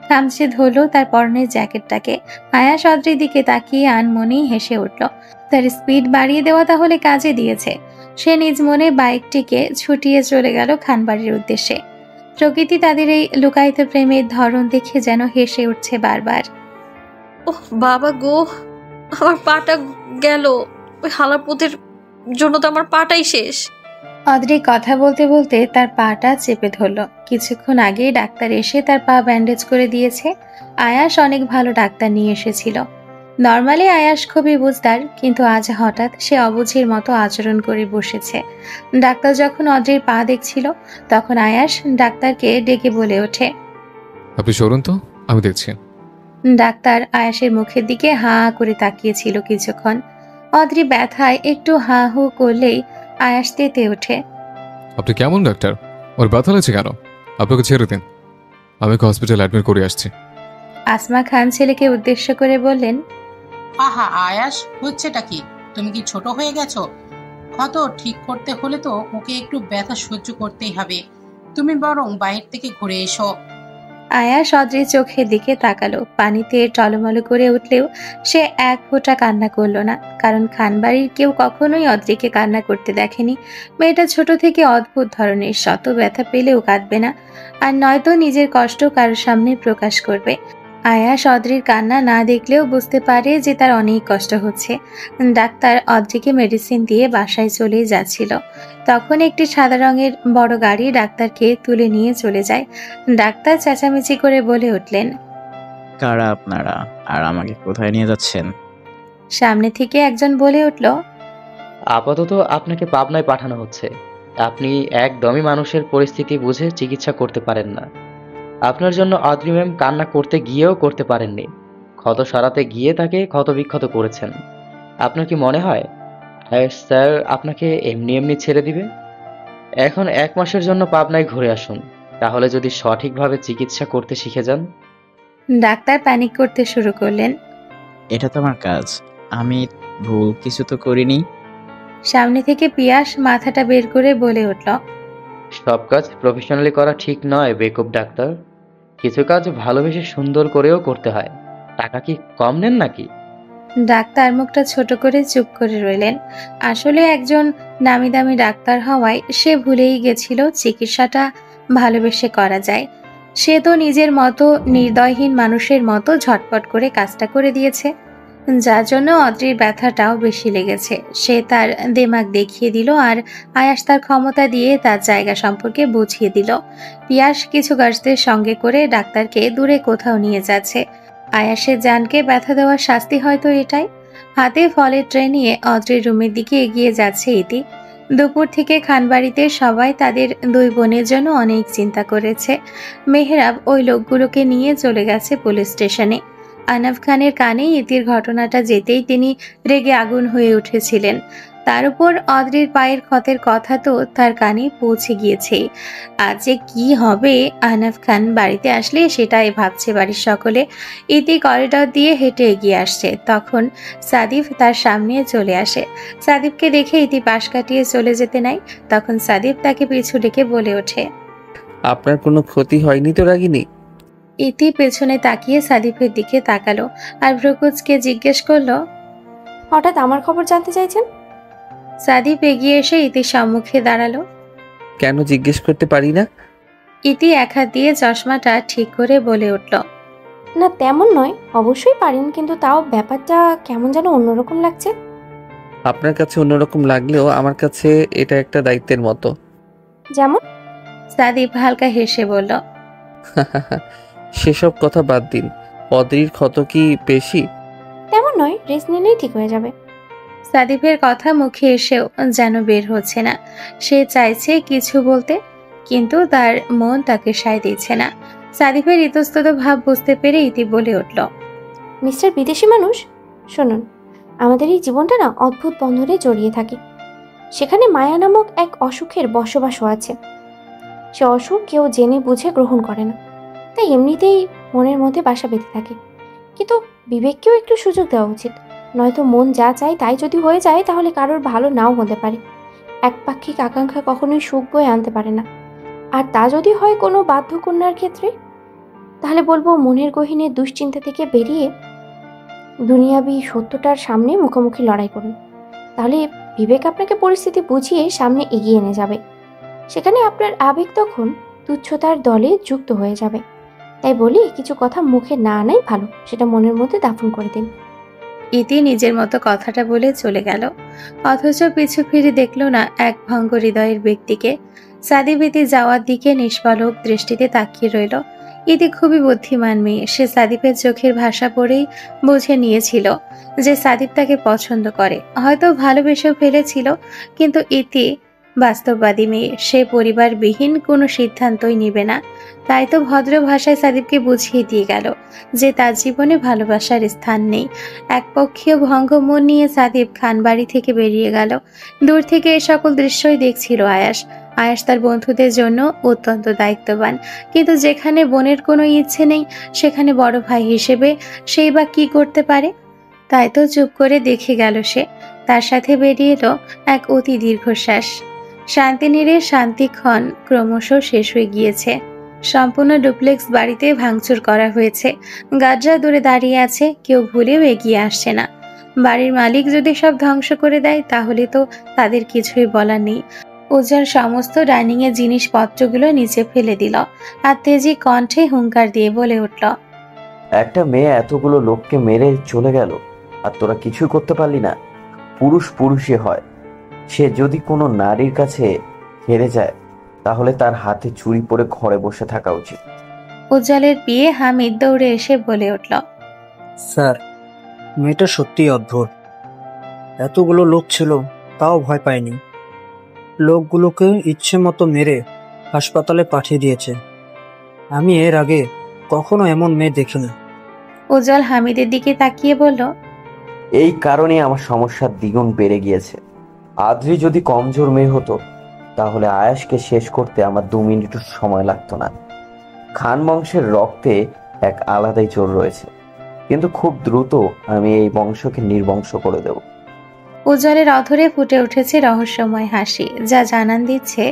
খামচে ধরলো তার পরনের জ্যাকেটটাকে। আয়াস অদ্রির দিকে তাকিয়ে আনমনেই হেসে উঠল। তার স্পিড বাড়িয়ে দেওয়া তাহলে কাজে দিয়েছে। সে নিজ মনে বাইকটিকে ছুটিয়ে চলে গেল খানবাড়ির উদ্দেশ্যে। প্রকৃতি তাদের এই লুকায়িত প্রেমের ধরন দেখে যেন হেসে উঠছে বারবার। ওহ বাবা গো, আমার পাটা গেল। ওই হালাপুতের জন্য তো আমার পাটাই শেষ। অদ্রি কথা বলতে বলতে তার পাটা চেপে ধরল। কিছুক্ষণ আগেই ডাক্তার এসে তার পা ব্যান্ডেজ করে দিয়েছে। আয়াস অনেক ভালো ডাক্তার নিয়ে এসেছিল। নর্মালি আয়াস খুবই বুঝদার, কিন্তু আজ হঠাৎ সে অবুঝের মতো আচরণ করে বসেছে। ডাক্তার যখন অদ্রির পা দেখছিল তখন আয়াস ডাক্তারকে ডেকে বলে ওঠে, আপনি সরুন তো, আমি দেখছি। ডাক্তার আয়াসের মুখের দিকে হা করে তাকিয়েছিল কিছুক্ষণ। অদ্রি ব্যথায় একটু হা হু করলেই আয়াস তেতে ওঠে। আপনি কেমন ডাক্তার? ওর ব্যথা লাগছে কেন? আপনাকে ছেড়ে দিন, আমি হসপিটাল অ্যাডমিট করে আসছি। আসমা খান ছেলেকে উদ্দেশ্য করে বললেন, আহা আয়াস, হচ্ছেটা কি? তুমি কি ছোট হয়ে গেছো? ক্ষত ঠিক করতে হলে তো ওকে একটু ব্যথা সহ্য করতেই হবে। তুমি বরং বাইরে থেকে ঘুরে এসো। আয়াস অদ্রির চোখের দিকে তাকালো। পানিতে টলমল করে উঠলেও সে এক ফোঁটা কান্না করল না, কারণ খানবাড়ির কেউ কখনোই অদ্রিকে কান্না করতে দেখেনি। মেয়েটা ছোট থেকে অদ্ভুত ধরনের, শত ব্যথা পেলেও কাঁদবে না, আর নয়তো নিজের কষ্ট কারোর সামনে প্রকাশ করবে। আয়াস অদ্রির কান্না না দেখলেও বুঝতে পারে যে তার অনেক কষ্ট হচ্ছে। ডাক্তার অদ্রিকে মেডিসিন দিয়ে বাসায় চলে যাচ্ছিল, তখন একটি সাদা রঙের বড় গাড়ি ডাক্তারকে তুলে নিয়ে চলে যায়। ডাক্তার চেঁচামেচি করে বলে উঠলেন, কারা আপনারা, আর আমাকে কোথায় নিয়ে যাচ্ছেন? সামনে থেকে একজন বলে উঠল, আপাতত আপনাকে পাবনায় পাঠানো হচ্ছে। আপনি একদমই মানুষের পরিস্থিতি বুঝে চিকিৎসা করতে পারেন না। আপনার জন্য অদ্রি ম্যাম কান্না করতে গিয়েও করতে পারেননি। ক্ষত সারাতে গিয়ে তাকে ক্ষতবিক্ষত করেছেন। আপনার কি মনে হয় স্যার আপনাকে এমনি এমনি ছেড়ে দিবে? এখন 1 মাসের জন্য পাবনায় ঘুরে আসুন, তাহলে যদি সঠিকভাবে চিকিৎসা করতে শিখে যান। ডাক্তার প্যানিক করতে শুরু করলেন। এটা তো আমার কাজ, আমি ভুল কিছু তো করিনি। সামনে থেকে পিয়াস মাথাটা বের করে বলে উঠল, সব কাজ প্রফেশনালি করা ঠিক নয় বেকুব ডাক্তার। কিছু কাজ ভালোবেসে সুন্দর করেও করতে হয়। টাকা কি কম নেন নাকি? ডাক্তার মুখটা ছোট করে চুপ করে রইলেন। আসলে একজন নামি দামি ডাক্তার হওয়ায় সে ভুলেই গেছিল চিকিৎসাটা ভালোবেসে করা যায়। সে তো নিজের মতো নির্দয়হীন মানুষের মতো ঝটপট করে কাজটা করে দিয়েছে, যার জন্য অদ্রির ব্যথাটাও বেশি লেগেছে। সে তার দেমাগ দেখিয়ে দিল, আর আয়াস তার ক্ষমতা দিয়ে তার জায়গা সম্পর্কে বুঝিয়ে দিল। পিয়াস কিছু গার্ডসদের সঙ্গে করে ডাক্তারকে দূরে কোথাও নিয়ে যাচ্ছে। আয়াসের জানকে ব্যথা দেওয়ার শাস্তি হয়তো এটাই। হাতে ফলের ট্রে নিয়ে অদ্রির রুমের দিকে এগিয়ে যাচ্ছে ইতি। দুপুর থেকে খানবাড়িতে সবাই তাদের 2 বোনের জন্য অনেক চিন্তা করেছে। মেহরাব ওই লোকগুলোকে নিয়ে চলে গেছে পুলিশ স্টেশনে। আনাফ খানের কানে ইতির ঘটনাটা যেতেই তিনি রেগে আগুন হয়ে উঠেছিলেন। তার উপর অদ্রির পায়ের ক্ষতের কথা তো তার কানে পৌঁছে গিয়েছে। আজ যে কি হবে আনাফ খান বাড়িতে আসলে সেটাই ভাবছে বাড়ির সকলে। ইতি করিডর দিয়ে হেঁটে এগিয়ে আসছে, তখন সাদিফ তার সামনে চলে আসে। সাদিফকে দেখে ইতি পাশ কাটিয়ে চলে যেতে নাই, তখন সাদিফ তাকে পিছু ডেকে বলে ওঠে, আপনার কোনো ক্ষতি হয়নি তো রাগিনী? ইতি পেছনে তাকিয়ে সাদিফের দিকে তাকালো আর ভ্রুকুচকে জিজ্ঞেস করলো, হঠাৎ আমার খবর জানতে চাইছেন? সাদিফ এগিয়ে এসে ইতির সম্মুখে দাঁড়ালো। কেন জিজ্ঞেস করতে পারি না? ইতি এক হাত দিয়ে চশমাটা ঠিক করে বলে উঠল, না তেমন নয়, অবশ্যই পারেন, কিন্তু তাও ব্যাপারটা কেমন যেন অন্যরকম লাগছে। আপনার কাছে অন্যরকম লাগলেও আমার কাছে এটা একটা দায়িত্বের মতো। যেমন? সাদিফ হালকা হেসে বলল, সেসব কথা বাদ দিন, অদ্রির ক্ষত কি বেশি? তেমন নয়, রেস্ট নিলেই ঠিক হয়ে যাবে। সাদিফের কথা মুখে এসেও যেন বের হচ্ছে না। সে চাইছে কিছু বলতে, কিন্তু তার মন তাকে সায় দিচ্ছে না। সাদিফের ইতস্তত ভাব বুঝতে পেরে ইতি বলে উঠল, মিস্টার বিদেশি মানুষ, শুনুন, আমাদের এই জীবনটা না অদ্ভুত বন্ধনে জড়িয়ে থাকে। সেখানে মায়া নামক এক অসুখের বসবাসও আছে। সে অসুখ কেউ জেনে বুঝে গ্রহণ করে না, তাই এমনিতেই মনের মধ্যে বাসা বেঁধে থাকে। কিন্তু বিবেককেও একটু সুযোগ দেওয়া উচিত, নয়তো মন যা চায় তাই যদি হয়ে যায় তাহলে কারোর ভালো নাও হতে পারে। একপাক্ষিক আকাঙ্ক্ষা কখনোই সুখ বয়ে আনতে পারে না। আর তা যদি হয় কোনো বাধ্য কন্যার ক্ষেত্রে, তাহলে বলবো মনের গহীনে দুশ্চিন্তা থেকে বেরিয়ে দুনিয়াবি সত্যটার সামনে মুখোমুখি লড়াই করুন। তাহলে বিবেক আপনাকে পরিস্থিতি বুঝিয়ে সামনে এগিয়ে নিয়ে যাবে। সেখানে আপনার আবেগ তখন তুচ্ছতার দলে যুক্ত হয়ে যাবে। তাই বলি কিছু কথা মুখে না আনাই ভালো, সেটা মনের মধ্যে দাফন করে দিন। ইতি নিজের মতো কথাটা বলে চলে গেল, অথচ পিছু ফিরে দেখল না এক ভঙ্গ হৃদয়ের ব্যক্তিকে। সাদিব ইতি যাওয়ার দিকে নিষ্পলক দৃষ্টিতে তাকিয়ে রইল। ইতি খুবই বুদ্ধিমান মেয়ে, সে সাদিবের চোখের ভাষা পড়েই বুঝে নিয়েছিল যে সাদিব তাকে পছন্দ করে, হয়তো ভালোবেসেও ফেলেছিল। কিন্তু ইতি বাস্তববাদী মেয়ে, সে পরিবারবিহীন কোনো সিদ্ধান্তই নেবে না। তাই তো ভদ্র ভাষায় সাদিবকে বুঝিয়ে দিয়ে গেল যে তার জীবনে ভালোবাসার স্থান নেই। একপক্ষীয় ভঙ্গমন নিয়ে সাদিব খানবাড়ি থেকে বেরিয়ে গেল। দূর থেকে এ সকল দৃশ্যই দেখছিল আয়াস। আয়াস তার বন্ধুদের জন্য অত্যন্ত দায়িত্ববান, কিন্তু যেখানে বোনের কোনো ইচ্ছে নেই সেখানে বড় ভাই হিসেবে সেই বা কি করতে পারে। তাই তো চুপ করে দেখে গেল সে। তার সাথে বেরিয়ে এলো এক অতি দীর্ঘশ্বাস। শান্তিনীড়ের শান্তিক্ষণ ক্রমশ শেষ হয়ে গিয়েছে। সম্পূর্ণ ডুপ্লেক্স বাড়িতে ভাঙচুর করা হয়েছে। গার্ডরা দূরে দাঁড়িয়ে আছে, কেউ ভুলেও এগিয়ে আসছে না। বাড়ির মালিক যদি সব ধ্বংস করে দেয় তাহলে তো তাদের কিছুই বলার নেই। উজ্জ্বল সমস্ত ডাইনিং এর জিনিসপত্রগুলো নিচে ফেলে দিল আর তেজি কণ্ঠে হুঙ্কার দিয়ে বলে উঠল, একটা মেয়ে এতগুলো লোককে মেরে চলে গেল আর তোরা কিছুই করতে পারলি না। পুরুষ পুরুষই হয়, সে যদি কোনো নারীর কাছে হেরে যায় তাহলে তার হাতে চুরি পরে ঘরে বসে থাকা উচিত। উজ্জ্বলের বিয়ে হামিদ দৌড়ে এসে বলে উঠল, স্যার, মেয়েটা সত্যিই অদ্ভুত। এতগুলো লোক ছিল তাও ভয় পায়নি। লোকগুলোকে ইচ্ছে মতো মেরে হাসপাতালে পাঠিয়ে দিয়েছে। আমি এর আগে কখনো এমন মেয়ে দেখিনি। উজ্জ্বল হামিদের দিকে তাকিয়ে বলল, এই কারণে আমার সমস্যা দ্বিগুণ বেড়ে গিয়েছে। আদ্রি যদি কমজোর মেয়ে হতো তাহলে আয়াসকে শেষ করতে আমার 2 মিনিটও সময় লাগতো না। খান বংশের রক্তে এক আলাদাই জোর রয়েছে, কিন্তু খুব দ্রুত আমি এই বংশকে নির্বংশ করে দেব। উজ্জ্বলের অধরে ফুটে উঠেছে রহস্যময় হাসি, যা জানান দিচ্ছে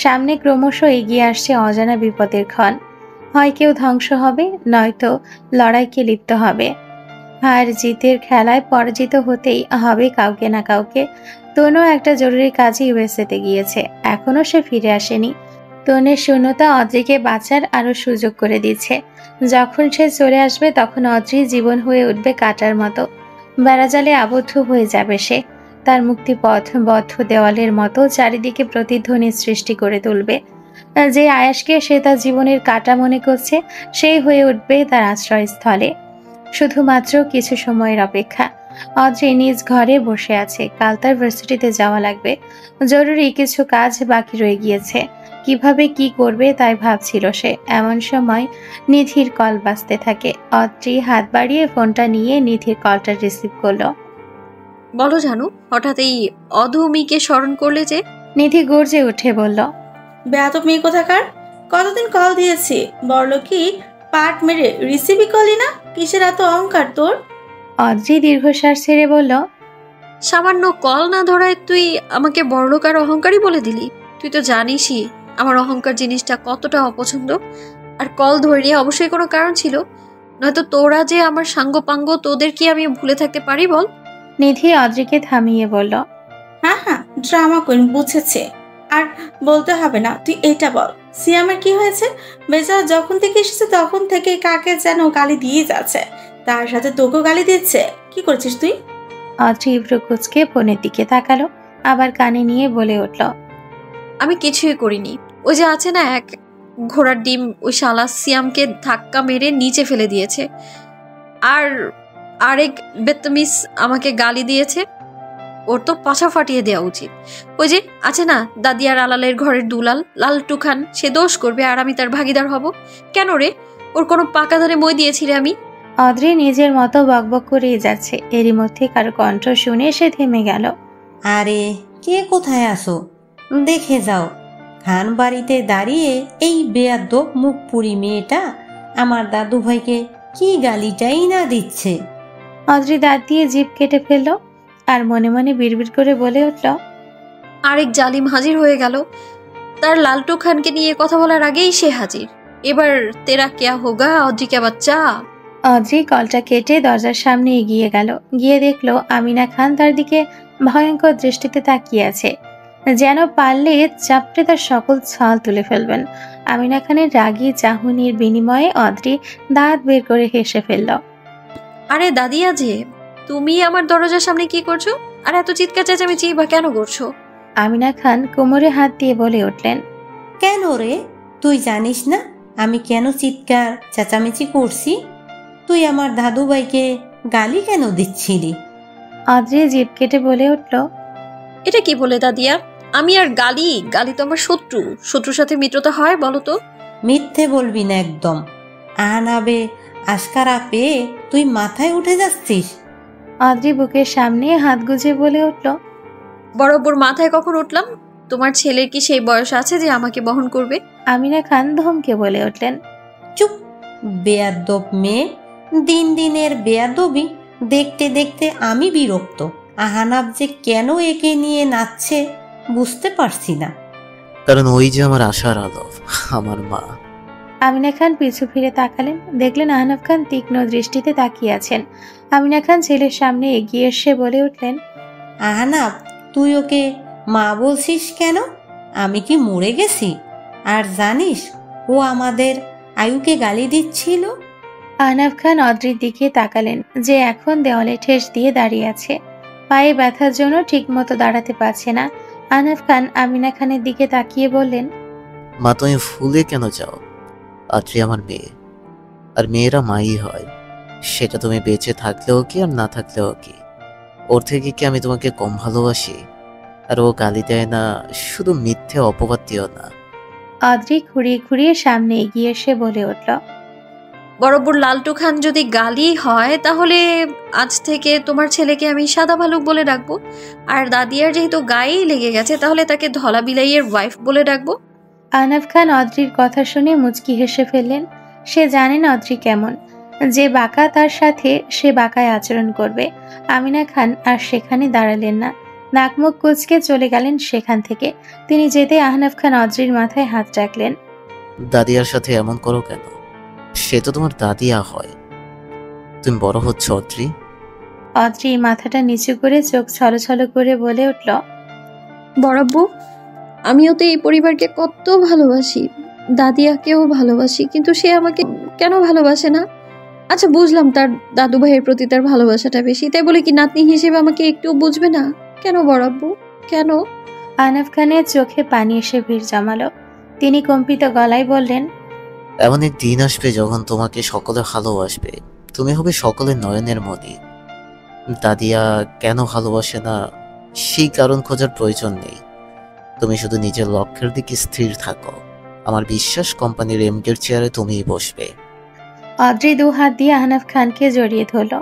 সামনে ক্রমশ এগিয়ে আসছে অজানা বিপদের ক্ষণ। হয় কেউ ধ্বংস হবে, নয়তো লড়াইকে লিপ্ত হবে। আর জিতের খেলায় পরাজিত হতেই হবে কাউকে না কাউকে। তনু একটা জরুরি কাজে ইউএসএতে গিয়েছে, এখনো সে ফিরে আসেনি। তনুর শূন্যতা অদ্রিকে বাঁচার আরো সুযোগ করে দিচ্ছে। যখন সে চলে আসবে তখন অদ্রি জীবন হয়ে উঠবে কাটার মতো। বেড়াজালে আবদ্ধ হয়ে যাবে সে। তার মুক্তিপথ বদ্ধ দেওয়ালের মতো চারিদিকে প্রতিধ্বনির সৃষ্টি করে তুলবে। যে আয়াসকে সে তার জীবনের কাটা মনে করছে সেই হয়ে উঠবে তার আশ্রয়স্থলে। শুধুমাত্র কিছু সময়ের অপেক্ষা। অদ্রি নিজ ঘরে বসে আছে, কাল তার ভার্সিটিতে যাওয়া লাগবে। জরুরি কিছু কাজ বাকি রয়ে গিয়েছে। কিভাবে কি করবে তাই ভাবছিল সে। এমন সময় নিধির কল বাজতে থাকে। অদ্রি হাত বাড়িয়ে ফোনটা নিয়ে নিধির কলটা রিসিভ করলো। বলো জানু, হঠাৎ এই অধমিকে স্মরণ করলে যে? নিধি গর্জে উঠে বলল, বেয়াদব মেয়ে কোথাকার, কতদিন কল দিয়েছি, বড়লোকি পাট মেরে রিসিভই করলি না, কিসের এত অহংকার তোর? অদ্রি দীর্ঘশ্বাস ছেড়ে বলল, সামান্য কল না ধরায় তুই আমাকে বড়লোক আর অহংকারী বলে দিলি? তুই তো জানিসই আমার অহংকার জিনিসটা কতটা অপছন্দ। আর কল ধরে অবশ্যই কোনো কারণ ছিল, নয়তো তোরা যে আমার সাঙ্গপাঙ্গ, তোদের কি আমি ভুলে থাকতে পারি বল? নিধি অদ্রিকে থামিয়ে বলল, হ্যাঁ হ্যাঁ, ড্রামা কুইন, বুঝেছে। আর বলতে হবে না, তুই এটা বল, সিয়ামের কি হয়েছে? বেচারা যখন থেকে এসেছে তখন থেকে কাকে যেন গালি দিয়ে যাচ্ছে, তার সাথে তোকেও গালি দিচ্ছে। কি করছিস তুই? অদ্রি ভ্রুকুচকে ফোনের দিকে তাকালো, আবার কানে নিয়ে বলে উঠল, আমি কিছুই করিনি। ওই যে আছে না এক ঘোড়ার ডিম, ওই শালা সিয়ামকে ধাক্কা মেরে নিচে ফেলে দিয়েছে। আর আরেক বেতমিস আমাকে গালি দিয়েছে। ওর তো পাছা ফাটিয়ে দেওয়া উচিত। ওই যে আছে না দাদিয়ার আলালের ঘরের দুলাল লালটু খান, সে দোষ করবে আর আমি তার ভাগিদার হব। কেন রে? ওর কোনো পাকা ধারে মই দিয়েছিলে আমি? অদ্রি নিজের মতো বকবক করেই যাচ্ছে। এরই মধ্যে কারো কণ্ঠ শুনে সে থেমে গেল। আরে কে কোথায় আসো, দেখে যাও। খান বাড়িতে দাঁড়িয়ে এই বেয়াদব মুখপুরি মেয়েটা আমার দাদু ভাইকে কি গালিটাই না দিচ্ছে। অদ্রি দাঁত দিয়ে জিভ কেটে ফেলল আর মনে মনে বিড়বিড় করে বলে উঠল, আরেক জালিম হাজির হয়ে গেল। তার লালটু খানকে নিয়ে কথা বলার আগেই সে হাজির। এবার তেরা কেয়া হোগা অদ্রি কে বাচ্চা। অদ্রি কলটা কেটে দরজার সামনে এগিয়ে গেল। গিয়ে দেখলো আমিনা খান তার দিকে ভয়ঙ্কর দৃষ্টিতে তাকিয়ে আছে, যেন পারলে চাপড়ে তার সকল ছাল তুলে ফেলবেন। আমিনা খানের রাগী চাহনির বিনিময়ে অদ্রি দাঁত বের করে হেসে ফেলল। আরে দাদিয়া যে, তুমি আমার দরজার সামনে কি করছো? আর এত চিৎকার চেঁচামেচি বা কেন করছো? আমিনা খান কোমরে হাত দিয়ে বলে উঠলেন, কেন রে, তুই জানিস না আমি কেন চিৎকার চেঁচামেচি করছি? তুই আমার দাদুভাইকে গালি কেন দিচ্ছিলি? অদ্রি জিভ কেটে বলে উঠল, এটা কি বলে দাদিয়া? আমি আর গালি তো আমার শত্রু। শত্রুর সাথে মিত্রতা হয় বলো তো? মিথ্যে বলবি না একদম। আনাবে আশকারা পেয়ে তুই মাথায় উঠে যাচ্ছিস। অদ্রি বুকের সামনে হাত গুজে বলে উঠল, বরাবর মাথায় কখন উঠলাম? তোমার ছেলের কি সেই বয়স আছে যে আমাকে বহন করবে? আমিনা খান ধমকে বলে উঠলেন, চুপ, বেয়াদব মেয়ে। দিন দিনের বেয়াদবি দেখতে দেখতে আমি বিরক্ত। আহানাব যে কেন একে নিয়ে নাচছে বুঝতে পারছি না। কারণ ওই যে আমার আশার আলো, আমার মা। আমিনা খান পিছু ফিরে তাকালেন, দেখলেন আহনাব খান তীক্ষ্ণ দৃষ্টিতে তাকিয়ে আছেন। আমিনা খান ছেলের সামনে এগিয়ে এসে বলে উঠলেন, আহনাব, তুই ওকে মা বলছিস কেন? আমি কি মরে গেছি? আর জানিস ও আমাদের আয়ুকে গালি দিচ্ছিল। আহনাব খান অদ্রির দিকে তাকালেন, যে এখন দেওয়ালে ঠেস দিয়ে দাঁড়িয়ে আছে, পায়ে ব্যথার জন্য ঠিক মতো দাঁড়াতে পারছে না। আহনাব খান আমিনা খানের দিকে তাকিয়ে বললেন, মা তুমি ফুলে কেন যাও? আদ্রি আমার মেয়ে, আর মেয়েরা মাই হয়। সেটা তুমি বেঁচে থাকলেও কি আর না থাকলেও কি। ওর থেকে কি আমি তোমাকে কম ভালোবাসি? আর ও গালি দেয় না, শুধু মিথ্যে অপবাদ দিও না। অদ্রি খুঁড়িয়ে খুঁড়িয়ে সামনে এগিয়ে এসে বলে উঠল, বরাবর লালটু খান যদি গালি হয় তাহলে আজ থেকে তোমার ছেলেকে আমি সাদা ভালুক বলে ডাকবো। আর দাদিয়ার যেহেতু গায়েই লেগে গেছে তাহলে তাকে ধলা বিলাইয়ের ওয়াইফ বলে ডাকবো। আহনাব খান অদ্রির কথা শুনে মুচকি হেসে ফেললেন। সে জানেন অদ্রি কেমন, যে বাঁকা তার সাথে সে বাঁকায় আচরণ করবে। আমিনা খান আর সেখানে দাঁড়ালেন না, নাকমুখ কুচকে চলে গেলেন সেখান থেকে। তিনি যেতে আহনাব খান অদ্রির মাথায় হাত রাখলেন। দাদিয়ার সাথে এমন করো কেন? সে তো তোমার দাদিয়া হয়। তুমি বড় হচ্ছ অদ্রি। অদ্রি মাথাটা নিচু করে চোখ ছলছল করে বলে উঠল, বরাব্বু, আমিও তো এই পরিবারকে কত ভালোবাসি, দাদিয়াকেও ভালোবাসি, কিন্তু সে আমাকে কেন ভালোবাসে না? আচ্ছা বুঝলাম তার দাদু ভাইয়ের প্রতি তার ভালোবাসাটা বেশি, তাই বলে কি নাতনি হিসেবে আমাকে একটু বুঝবে না? কেন বরাব্বু, কেন? আহনাব খানের চোখে পানি এসে ভিড় জমালো। তিনি কম্পিত গলায় বললেন, এমন এক দিন আসবে যখন তোমাকে সকলে ভালোবাসবে, তুমি হবে সকলের নয়নের মণি। দাদিয়া কেন ভালোবাসে না সেই কারণ খোঁজার প্রয়োজন নেই। তুমি শুধু নিজের লক্ষ্যের দিকে স্থির থাকো। আমার বিশ্বাস কোম্পানির এমডির চেয়ারে তুমিই বসবে। অদ্রি দু হাত দিয়ে আহনাব খানকে জড়িয়ে ধরল।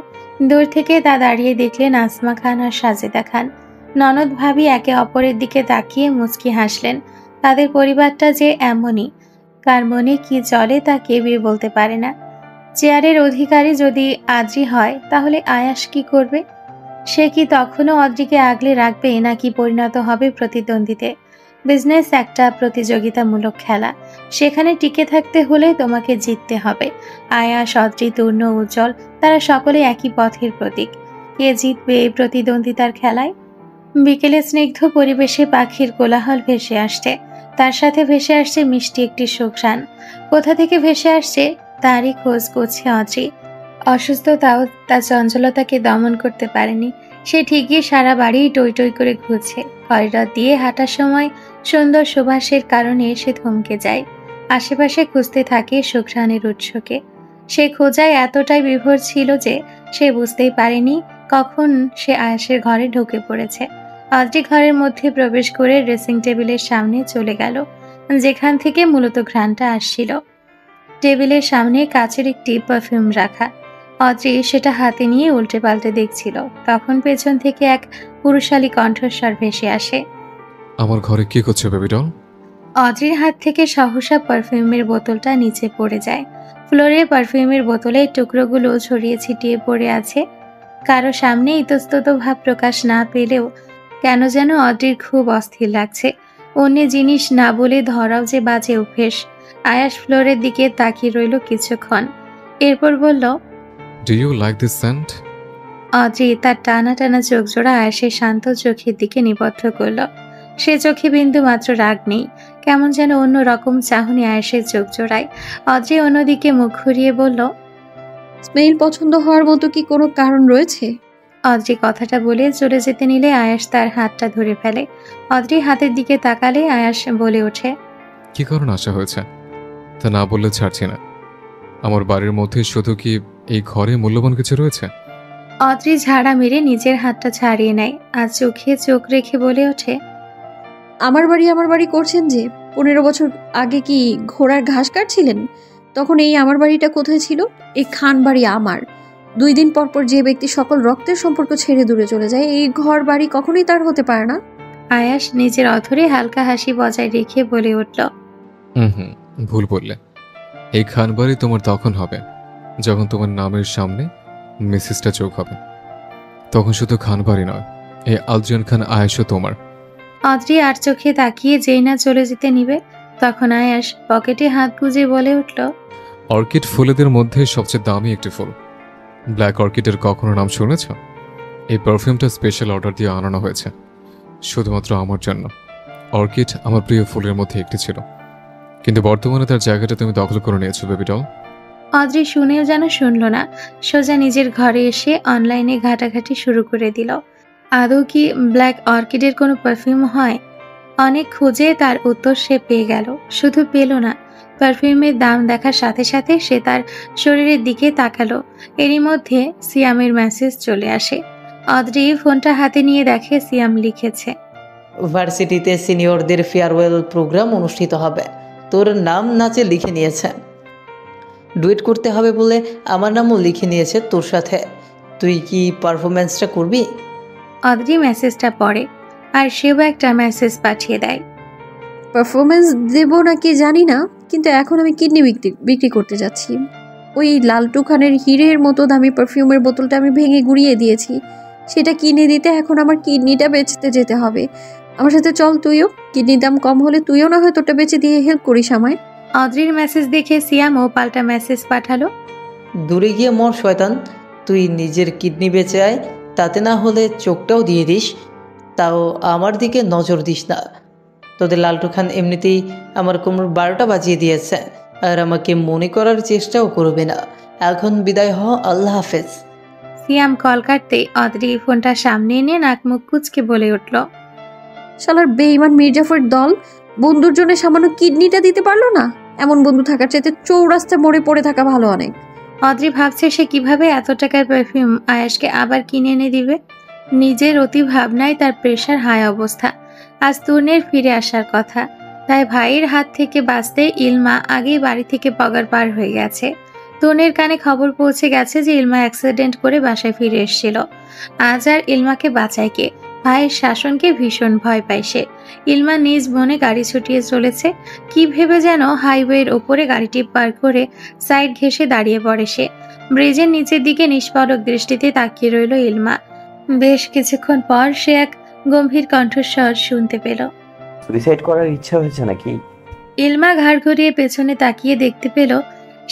দূর থেকে তা দাঁড়িয়ে দেখলেন আসমা খান আর সাজেদা খান। ননদ ভাবি একে অপরের দিকে তাকিয়ে মুচকি হাসলেন। তাদের পরিবারটা যে এমনই, কার মনে কি চলে তা কেউই বলতে পারে না। চেয়ারের অধিকারী যদি আদ্রি হয় তাহলে আয়াস কি করবে? সে কি তখনও অদ্রিকে আগলে রাখবে, নাকি পরিণত হবে প্রতিদ্বন্দ্বীতে? বিজনেস একটা প্রতিযোগিতামূলক খেলা, সেখানে টিকে থাকতে হলে তোমাকে জিততে হবে। আয়াস, অদ্রি, তূর্ণ, উজ্জ্বল তারা সকলে একই পথের প্রতীক। কে জিতবে এই প্রতিদ্বন্দ্বিতার খেলায়? বিকেলে স্নিগ্ধ পরিবেশে পাখির কোলাহল ভেসে আসছে, তার সাথে ভেসে আসছে মিষ্টি একটি সুঘ্রাণ। কোথা থেকে ভেসে আসছে তারই খোঁজ করছে অদ্রি। অসুস্থতাও তার চঞ্চলতাকে দমন করতে পারেনি। সে ঠিকই সারা বাড়ি টই টই করে ঘুরছে। করিডর দিয়ে হাঁটার সময় সুন্দর সুবাসের কারণে সে থমকে যায়। আশেপাশে খুঁজতে থাকে সুঘ্রাণের উৎসকে। সে খোঁজায় এতটাই বিভোর ছিল যে সে বুঝতেই পারেনি কখন সে আয়াসের ঘরে ঢুকে পড়েছে। অদ্রি ঘরের মধ্যে প্রবেশ করে ড্রেসিং টেবিলের সামনে চলে গেল, যেখান থেকে মূলত ঘ্রাণটা আসছিল। টেবিলের সামনে কাচের একটি পারফিউম রাখা। অদ্রি সেটা হাতে নিয়ে উল্টে পাল্টে দেখছিল। তখন পেছন থেকে এক পুরুষালী কণ্ঠস্বর ভেসে আসে, আমার ঘরে কি করছে বেবি ডল? অদ্রির হাত থেকে সহসা পারফিউমের বোতলটা নিচে পড়ে যায়। ফ্লোরে পারফিউমের বোতলের টুকরোগুলো ছড়িয়ে ছিটিয়ে পড়ে আছে। কারো সামনে ইতস্তত ভাব প্রকাশ না পেলেও কেন যেন অদ্রির খুব অস্থির লাগছে। অন্য জিনিস না বলে ধরাও যে বাজে অভ্যেস। আয়াস ফ্লোরের দিকে তাকিয়ে রইল কিছুক্ষণ, এরপর বলল, do you like this scent? Adri তার টানা টানা চোখ জোড়া আয়াসের শান্ত চোখের দিকে নিবদ্ধ করল। সে চোখে বিন্দু মাত্র রাগ নেই, কেমন যেন অন্য রকম চাহনি আয়েশের চোখ জোড়ায়। অদ্রি অন্যদিকে মুখ ঘুরিয়ে বলল, স্মেইল পছন্দ হওয়ার মতো কি কোনো কারণ রয়েছে? অদ্রি কথাটা বলে চলে যেতে নিলে আয়াস তার হাতটা ধরে ফেলে। অদ্রি হাতের দিকে তাকালে আয়াস বলে ওঠে, কি কারণ আসা হয়েছে তা না বললে ছাড়ছি না। আমার বাড়ির মধ্যে শুধু কি এই ঘরে মূল্যবান কিছু রয়েছে? অদ্রি ঝাড়া মেরে নিজের হাতটা ছাড়িয়ে নেয় আর চোখে চোখ রেখে বলে ওঠে, আমার বাড়ি করছেন যে? 15 বছর আগে কি ঘোড়ার ঘাস কাটছিলেন? তখন এই আমার বাড়িটা কোথায় ছিল? এই খান বাড়ি আমার। 2 দিন পর পর যে ব্যক্তি সকল রক্তের সম্পর্ক ছেড়ে দূরে চলে যায়, এই ঘর বাড়ি কখনোই তার হতে পারে না। আয়াস নিজের অধরে হালকা হাসি বজায় রেখে বলে উঠল, ভুল বললে। এই খানবাড়ি তোমার তখন হবে যখন তোমার নামের সামনে মিসেসটা চোখ হবে। তখন শুধু খানবাড়ি নয়, এই আলজিয়ান খান আয়েশও তোমার। অদ্রি আর চোখে তাকিয়ে যেই না চলে যেতে নিবে, তখন আয়াস পকেটে হাত গুজে বলে উঠল, অর্কিড ফুলেদের মধ্যে সবচেয়ে দামি একটি ফুল। ব্ল্যাক অর্কিডের কখনো নাম শুনেছ? এই পারফিউমটা স্পেশাল অর্ডার দিয়ে আনানো হয়েছে শুধুমাত্র আমার জন্য। অর্কিড আমার প্রিয় ফুলের মধ্যে একটি ছিল, কিন্তু বর্তমানে তার জায়গাটা তুমি দখল করে নিয়েছো বেবি ডল। অদ্রি শুনেও যেন শুনল না, সোজা নিজের ঘরে এসে অনলাইনে ঘাটাঘাটি শুরু করে দিল। আদৌ কি ব্ল্যাক অর্কিডের কোনো পারফিউম হয়? অনেক খুঁজে তার উত্তর সে পেয়ে গেল। শুধু পেল না, পারফিউমের দাম দেখার সাথে সাথে সে তার শরীরের দিকে তাকালো। এরই মধ্যে সিয়ামের মেসেজ চলে আসে। অদ্রি ফোনটা হাতে নিয়ে দেখে সিয়াম লিখেছে, ভার্সিটিতে সিনিয়রদের ফেয়ারওয়েল প্রোগ্রাম অনুষ্ঠিত হবে, তোর নাম নাচে লিখে নিয়েছে। ডুয়েট করতে হবে বলে আমার নামও লিখে নিয়েছে তোর সাথে। তুই কি পারফরমেন্সটা করবি? অদ্রি মেসেজটা পড়ে আর সেও একটা মেসেজ পাঠিয়ে দেয়। পারফরমেন্স দেব নাকি জানি না, কিন্তু এখন আমি কিডনি বিক্রি করতে যাচ্ছি। ওই লালটু খানের হীরের মতো দামি পারফিউমের বোতলটা আমি ভেঙে গুঁড়িয়ে দিয়েছি। সেটা কিনে দিতে এখন আমার কিডনিটা বেচতে যেতে হবে। আমার সাথে চল তুইও। কিডনির দাম কম হলে তুইও না হয় তোটা বেচে দিয়ে হেল্প করিস আমায়। অদ্রির মেসেজ দেখে সিয়ামও পাল্টা মেসেজ পাঠালো, দূরে গিয়ে মর শয়তান, তুই নিজের কিডনি বেচে আয়, তাতে না হলে চোখটাও দিয়ে দিস, তাও আমার দিকে নজর দিস না। তোদের লালটু খান এমনিতেই আমার কোমর 12টা বাজিয়ে দিয়েছে, আর আমাকে মনে করার চেষ্টাও করবে না। এখন বিদায় হ, আল্লাহ হাফেজ। সিয়াম কল কাটতে অদ্রি ফোনটা সামনে এনে নাক মুখ কুচকে বলে উঠল, শালার বেঈমান মির্জাফর দল, বন্ধুর জন্য সামান্য কিডনিটা দিতে পারলো না। এমন বন্ধু থাকার চাইতে চৌরাস্তায় মরে পড়ে থাকা ভালো অনেক। অদ্রি ভাবছে সে কিভাবে এত টাকার পারফিউম আয়াসকে আবার কিনে এনে দিবে। নিজের অতি ভাবনায় তার প্রেশার হাই অবস্থা। আজ তরুণের ফিরে আসার কথা, তাই ভাইয়ের হাত থেকে বাঁচতে ইলমা আগেই বাড়ি থেকে পগার পার হয়ে গেছে। তরুণের কানে খবর পৌঁছে গেছে যে ইলমা অ্যাক্সিডেন্ট করে বাসায় ফিরে এসেছিল। আজ আর ইলমাকে বাঁচায় কে? ভাইয়ের শাসনকে ভীষণ ভয় পায় সে। ইলমা নিজ মনে গাড়ি ছুটিয়ে চলেছে। কি ভেবে যেন হাইওয়ের ওপরে গাড়িটি পার করে সাইড ঘেঁষে দাঁড়িয়ে পড়ে সে। ব্রিজের নিচের দিকে নিষ্পলক দৃষ্টিতে তাকিয়ে রইল ইলমা। বেশ কিছুক্ষণ পর সে এক গম্ভীর কণ্ঠস্বর শুনতে পেল, সুইসাইড করার ইচ্ছা হয়েছে নাকি? ইলমা ঘাড় ঘুরিয়ে পেছনে তাকিয়ে দেখতে পেল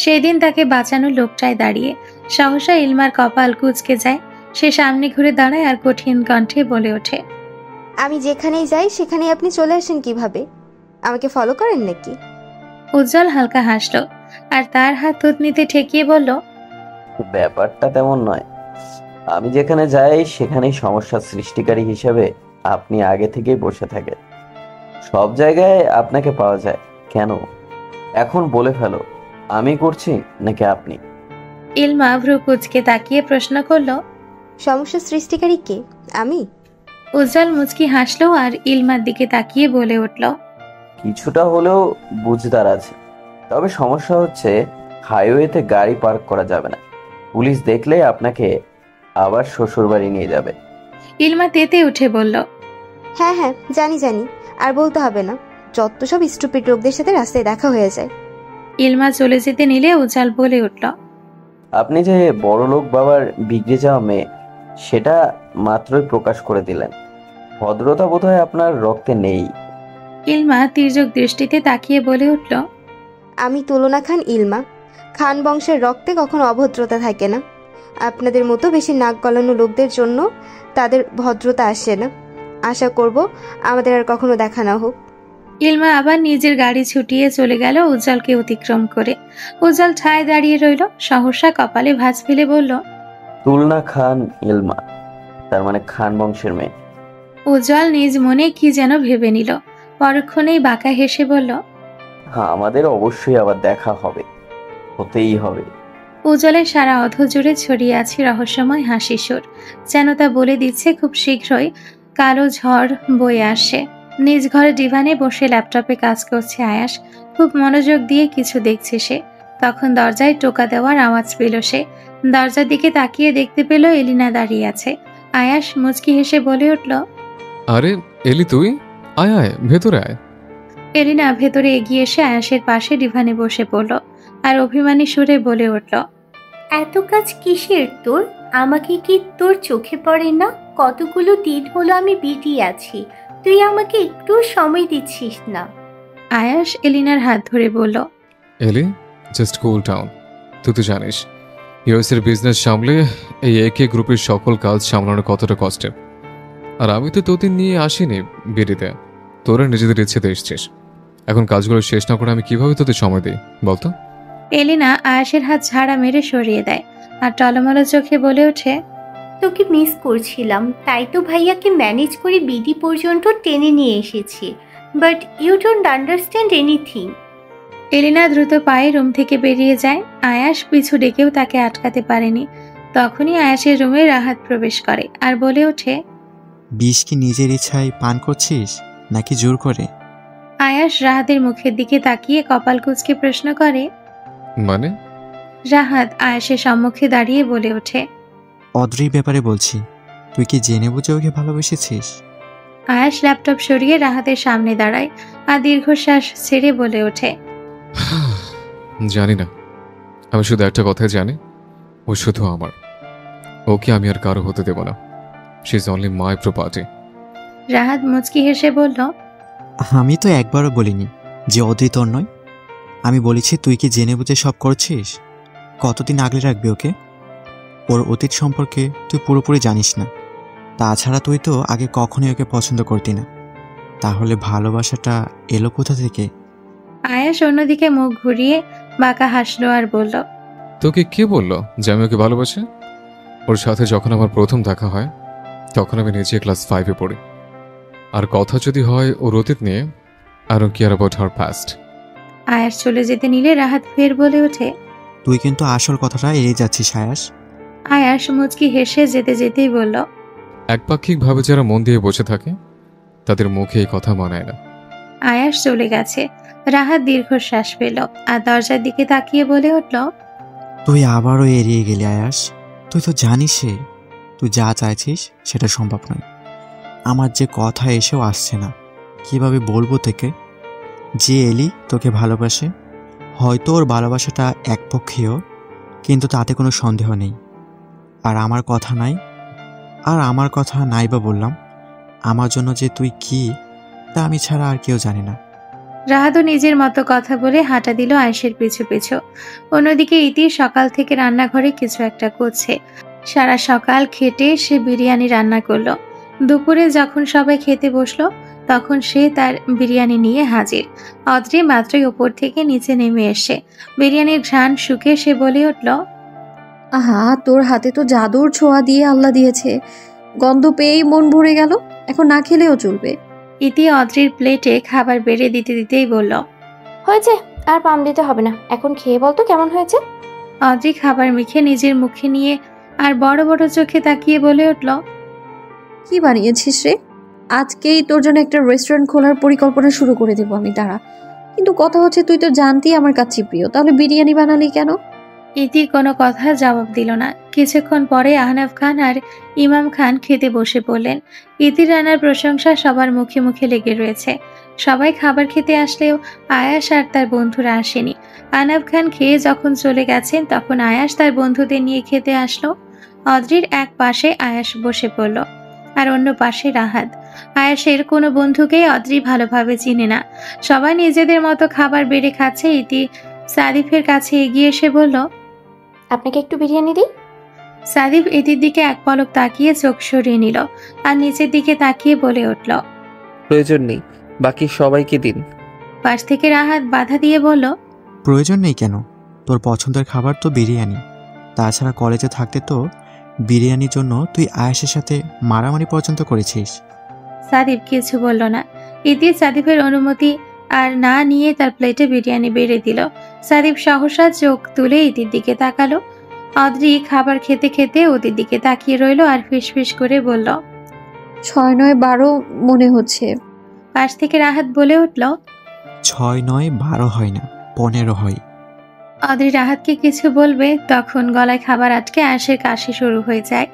সেদিন তাকে বাঁচানো লোকটাই দাঁড়িয়ে। সহসা ইলমার কপাল কুঁচকে যায়। সে সামনে ঘুরে দাঁড়ায় আর কঠিন কণ্ঠে বলে ওঠে, আমি যেখানেই যাই সেখানেই আপনি চলে আসেন কিভাবে? আমাকে ফলো করেন নাকি? উজ্জ্বল হালকা হাসলো আর তার হাত থুতনিতে ঠেকিয়ে বলল, ব্যাপারটা তেমন নয়। আমি যেখানে যাই সেখানেই সমস্যার সৃষ্টিকারী হিসেবে আপনি আগে থেকেই বসে থাকেন। সব জায়গায় আপনাকে পাওয়া যায়। কেন? এখন বলে ফেলো, আমি করছি নাকি আপনি? ইলমা ভ্রু কুঁচকে তাকিয়ে প্রশ্ন করলো, সমস্যা সৃষ্টিকারী কে? আমি? উজ্জ্বল মুচকি হাসলো আর ইলমার দিকে তাকিয়ে বলে উঠল, কিছুটা হলেও বুঝদার আছে, তবে সমস্যা হচ্ছে হাইওয়েতে গাড়ি পার্ক করা যাবে না। পুলিশ দেখলে আপনাকে আবার শ্বশুর বাড়ি নিয়ে যাবে। ইলমা তেতে উঠে বলল, হ্যাঁ হ্যাঁ জানি জানি, আর বলতে হবে না। যত সব স্টুপিড লোকদের সাথে রাস্তায় দেখা হয়ে যায়। ইলমা চলে যেতে নিলে উজ্জ্বল বলে উঠল, আপনি যে বড় লোক বাবার বিগড়ে যাওয়া মেয়ে, সেটা মাত্রই প্রকাশ করে দিলেন। ভদ্রতা বোধহয় আপনার রক্তে নেই। ইলমা তির্যক দৃষ্টিতে তাকিয়ে বলে উঠল, আমি তুলনা খান ইলমা। খান বংশের রক্তে কখনো অভদ্রতা থাকে না। আপনাদের মতো বেশি নাক গলানো লোকদের জন্য তাদের ভদ্রতা আসে না। আশা করব আমাদের আর কখনো দেখা না হোক। ইলমা আবার নিজের গাড়ি ছুটিয়ে চলে গেল উজ্জ্বলকে অতিক্রম করে। উজ্জ্বল ঠায় দাঁড়িয়ে রইল, সহসা কপালে ভাঁজ ফেলে বলল, তুলনা খান ইলমা, তার মানে খান বংশের মেয়ে। উজ্জ্বল নিজ মনে কি যেন ভেবে নিল, পরক্ষণেই বাঁকা হেসে বলল, হ্যাঁ, আমাদের অবশ্যই আবার দেখা হবে, হতেই হবে। উজ্জ্বলের সারা অধ জুড়ে ছড়িয়ে আছে রহস্যময় হাসি সুর, যেন তা বলে দিচ্ছে খুব শীঘ্রই কালো ঝড় বয়ে আসে। নিজ ঘরে ডিভানে বসে ল্যাপটপে কাজ করছে আয়াস, খুব মনোযোগ দিয়ে কিছু দেখছে সে। তখন দরজায় টোকা দেওয়ার আওয়াজ পেল সে। দরজার দিকে তাকিয়ে দেখতে পেল এলিনা দাঁড়িয়ে আছে। আয়াস মুচকি হেসে বলে উঠল, আরে এলি তুই, আয় আয় ভেতরে আয়। এলিনা ভেতরে এগিয়ে এসে আয়াসের পাশে ডিভানে বসে পড়ল আর অভিমানী সুরে বলে উঠল, এত কাজ কিসের তোর? আমাকে কি তোর চোখে পড়ে না? কতগুলো দিন হলো আমি বিটি আছি, তুই আমাকে একটু সময় দিচ্ছিস না। আয়াস এলিনার হাত ধরে বলল, এলি জাস্ট কুল ডাউন। তুই তো জানিস ইউএসের বিজনেস সামলে এই একে গ্রুপের সকল কাজ সামলানো কতটা কষ্টের। আর আমি তো তোদের নিয়ে আসিনি বিড়িতে, তোরা নিজেদের ইচ্ছেতে এসছিস। এখন কাজগুলো শেষ না করে আমি কিভাবে তোদের সময় দিই বলতো? এলিনা আয়াসের হাত ঝাড়া মেরে সরিয়ে দেয় আর টলমলো চোখে বলে ওঠে, তোকে মিস করছিলাম, তাই তো ভাইয়াকে ম্যানেজ করে বিডি পর্যন্ত টেনে নিয়ে এসেছি, but you don't understand anything. Elina দ্রুত পায়ে রুম থেকে বেরিয়ে যায়। আয়াস পিছু ডেকেও তাকে আটকাতে পারেনি। তখনই আয়াসের রুমে রাহাত প্রবেশ করে আর বলে ওঠে, বিষ কি নিজের ইচ্ছায় পান করছিস নাকি জোর করে? আয়াস রাহাতের মুখের দিকে তাকিয়ে কপাল কুঁচকে প্রশ্ন করে। মানে? রাহাত আয়াসের সম্মুখে দাঁড়িয়ে বলে ওঠে, অদ্রির ব্যাপারে বলছি, তুই কি জেনে বুঝে ওকে ভালোবেসেছিস? আয়াস ল্যাপটপ সরিয়ে রাহাতের সামনে দাঁড়ায় আর দীর্ঘশ্বাস ছেড়ে বলে ওঠে, জানি না, আমি শুধু একটা কথাই জানি, ও শুধু আমার। ওকে আমি আর কারো হতে দেব না। She is only my property. Rahat মুচকি হেসে বলল, আমি তো একবারও বলিনি যে অদ্রি তোর নয়। আমি বলেছি তুই কি জেনে বুঝে সব করছিস। কতদিন আগলে রাখবি ওকে? ওর অতীত সম্পর্কে তুই পুরোপুরি জানিস না। তাছাড়া তুই তো আগে কখনোই ওকে পছন্দ করতি না, তাহলে ভালোবাসাটা এলো কোথা থেকে? আয়াস অন্যদিকে মুখ ঘুরিয়ে বাঁকা হাসলো আর বলল, তোকে কে বললো যে আমি ওকে ভালোবাসি? ওর সাথে যখন আমার প্রথম দেখা হয় তখন আমি নিজে ক্লাস 5-এ পড়ি। আর কথা যদি হয় ওর অতীত নিয়ে, I don't care about her past. আয়াস চলে যেতে নিলে রাহাত ফের বলে ওঠে, তুই কিন্তু আসল কথাটা এড়িয়ে যাচ্ছিস আয়াস। আয়াস মুচকি হেসে যেতে যেতেই বলল, একপাক্ষিকভাবে যারা মন দিয়ে বসে থাকে তাদের মুখে এই কথা মানায় না। আয়াস চলে গেছে। রাহাত দীর্ঘশ্বাস পেল আর দরজার দিকে তাকিয়ে বলে উঠল, তুই আবারও এড়িয়ে গেলি আয়াস। তুই তো জানিস তুই যা চাইছিস সেটা সম্ভব নয়। আমার যে কথা এসেও আসছে না, কিভাবে বলবো তোকে যে এলি তোকে ভালোবাসে। হয়তো ওর ভালোবাসাটা একপক্ষীয়, কিন্তু তাতে কোনো সন্দেহ নেই। আর আমার কথা নাই বা বললাম, আমার জন্য যে তুই কি তা আমি ছাড়া আর কেউ জানে না। রাহাতও নিজের মতো কথা বলে হাঁটা দিল আয়েশের পিছু পিছু। অন্যদিকে ইতি সকাল থেকে রান্নাঘরে কিছু একটা করছে। সারা সকাল খেটে সে বিরিয়ানি রান্না করলো। দুপুরে যখন সবাই খেতে বসলো তখন সে তার বিরিয়ানি নিয়ে হাজির। অদ্রি মাত্রই ওপর থেকে নিচে নেমে এসে বিরিয়ানির ঘ্রাণ শুকে সে বলে উঠল, আহা, তোর হাতে তো জাদুর ছোঁয়া দিয়ে আল্লাহ দিয়েছে, গন্ধ পেয়েই মন ভরে গেল, এখন না খেলেও চলবে। ইতি অদ্রির প্লেটে খাবার বেড়ে দিতে দিতেই বলল, হয়েছে, আর পাম দিতে হবে না, এখন খেয়ে বলতো কেমন হয়েছে। অদ্রি খাবার মেখে নিজের মুখে নিয়ে আর বড় বড় চোখে তাকিয়ে বলে উঠল, কি বানিয়েছিস রে? আজকেই তোর জন্য একটা রেস্টুরেন্ট খোলার পরিকল্পনা শুরু করে দেবো আমি, দাঁড়া। কিন্তু কথা হচ্ছে, তুই তো জানতেই আমার কাছে প্রিয়, তাহলে বিরিয়ানি বানালি কেন? ইতি কোনো কথা জবাব দিল না। কিছুক্ষণ পরে আহনাফ খান আর ইমাম খান খেতে বসে পড়লেন। ইতির রান্নার প্রশংসা সবার মুখে মুখে লেগে রয়েছে। সবাই খাবার খেতে আসলেও আয়াস আর তার বন্ধুরা আসেনি। আহনাফ খান খেয়ে যখন চলে গেছেন তখন আয়াস তার বন্ধুদের নিয়ে খেতে আসলো। অদ্রির এক পাশে আয়াস বসে পড়ল আর অন্য পাশে রাহাত। আয়াসের কোনো বন্ধুকেই অদ্রি ভালোভাবে চিনে না। সবাই নিজেদের মতো খাবার বেড়ে খাচ্ছে। ইতি সাদিফের কাছে এগিয়ে এসে বলল, আপনাকে একটু বিরিয়ানি দিই। সাদিফ ইতির দিকে এক পলক তাকিয়ে চোখ সরিয়ে নিল আর নিচের দিকে তাকিয়ে বলে উঠল, প্রয়োজন নেই, বাকি সবাইকে দিন। পাশ থেকে রাহাত বাধা দিয়ে বলল, প্রয়োজন নেই কেন? তোর পছন্দের খাবার তো বিরিয়ানি। তাছাড়া কলেজে থাকতে তো বিরিয়ানির জন্য তুই আয়েশের সাথে মারামারি পর্যন্ত করেছিস। সাদিব কিছু বলল না। ইতি সাদিবের অনুমতি আর না নিয়ে তার প্লেটে বিরিয়ানি বেড়ে দিল। সাদিব সহসা চোখ তুলে ইতির দিকে তাকালো। অদ্রি খাবার খেতে খেতে ওদের দিকে তাকিয়ে রইল আর ফিসফিস করে বলল, 6 9 12 মনে হচ্ছে। পাশ থেকে রাহাত বলে উঠল, 6 9 12 হয় না, 15 হয়। অদ্রি রাহাতকে কিছু বলবে, তখন গলায় খাবার আটকে আয়েশের কাশি শুরু হয়ে যায়।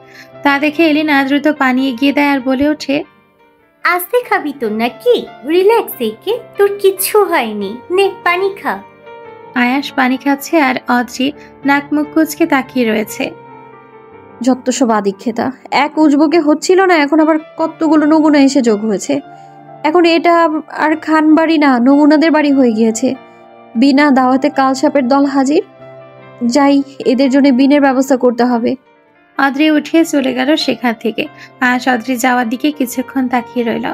তা দেখে এলিনা দ্রুত পানি এগিয়ে দেয় আর বলে ওঠে, আস্তে খাবি তো নাকি? রিল্যাক্স একে, তোর কিচ্ছু হয়নি, নে পানি খা। আয়াস পানি খাচ্ছে আর অদ্রি নাক মুখ কুচকে তাকিয়ে রয়েছে। যত সব আদিক্ষেতা, এক উজবুকে হচ্ছিল না, এখন আবার কতগুলো নমুনা এসে যোগ হয়েছে। এখন এটা আর খান বাড়ি না, নমুনাদের বাড়ি হয়ে গিয়েছে। বিনা দাওয়াতে কালসাপের দল হাজির। যাই, এদের জন্য বিনের ব্যবস্থা করতে হবে। অদ্রি উঠে চলে গেল সেখান থেকে। আয়াস অদ্রি যাওয়ার দিকে কিছুক্ষণ তাকিয়ে রইল,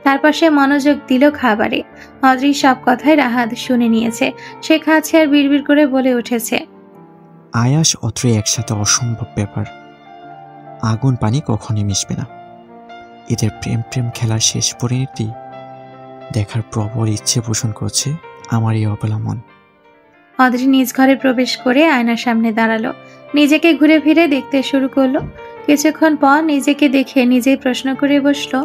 তারপর সে মনোযোগ দিল খাবারে। অদ্রির সব কথাই রাহাত শুনে নিয়েছে। সে খাচ্ছে আর বিড়বিড় করে বলে উঠেছে, আয়াস অত্রে একসাথে অসম্ভব ব্যাপার। আগুন পানি কখনই মিশবে না। এদের প্রেম প্রেম খেলার শেষ পরিণতি দেখার প্রবল ইচ্ছে পোষণ করছে আমার এই অবলা মন। অদ্রি নিজ ঘরে প্রবেশ করে আয়নার সামনে দাঁড়ালো। নিজেকে ঘুরে ফিরে দেখতে শুরু করলো। কিছুক্ষণ পর নিজেকে দেখে নিজেই প্রশ্ন করে বসলো,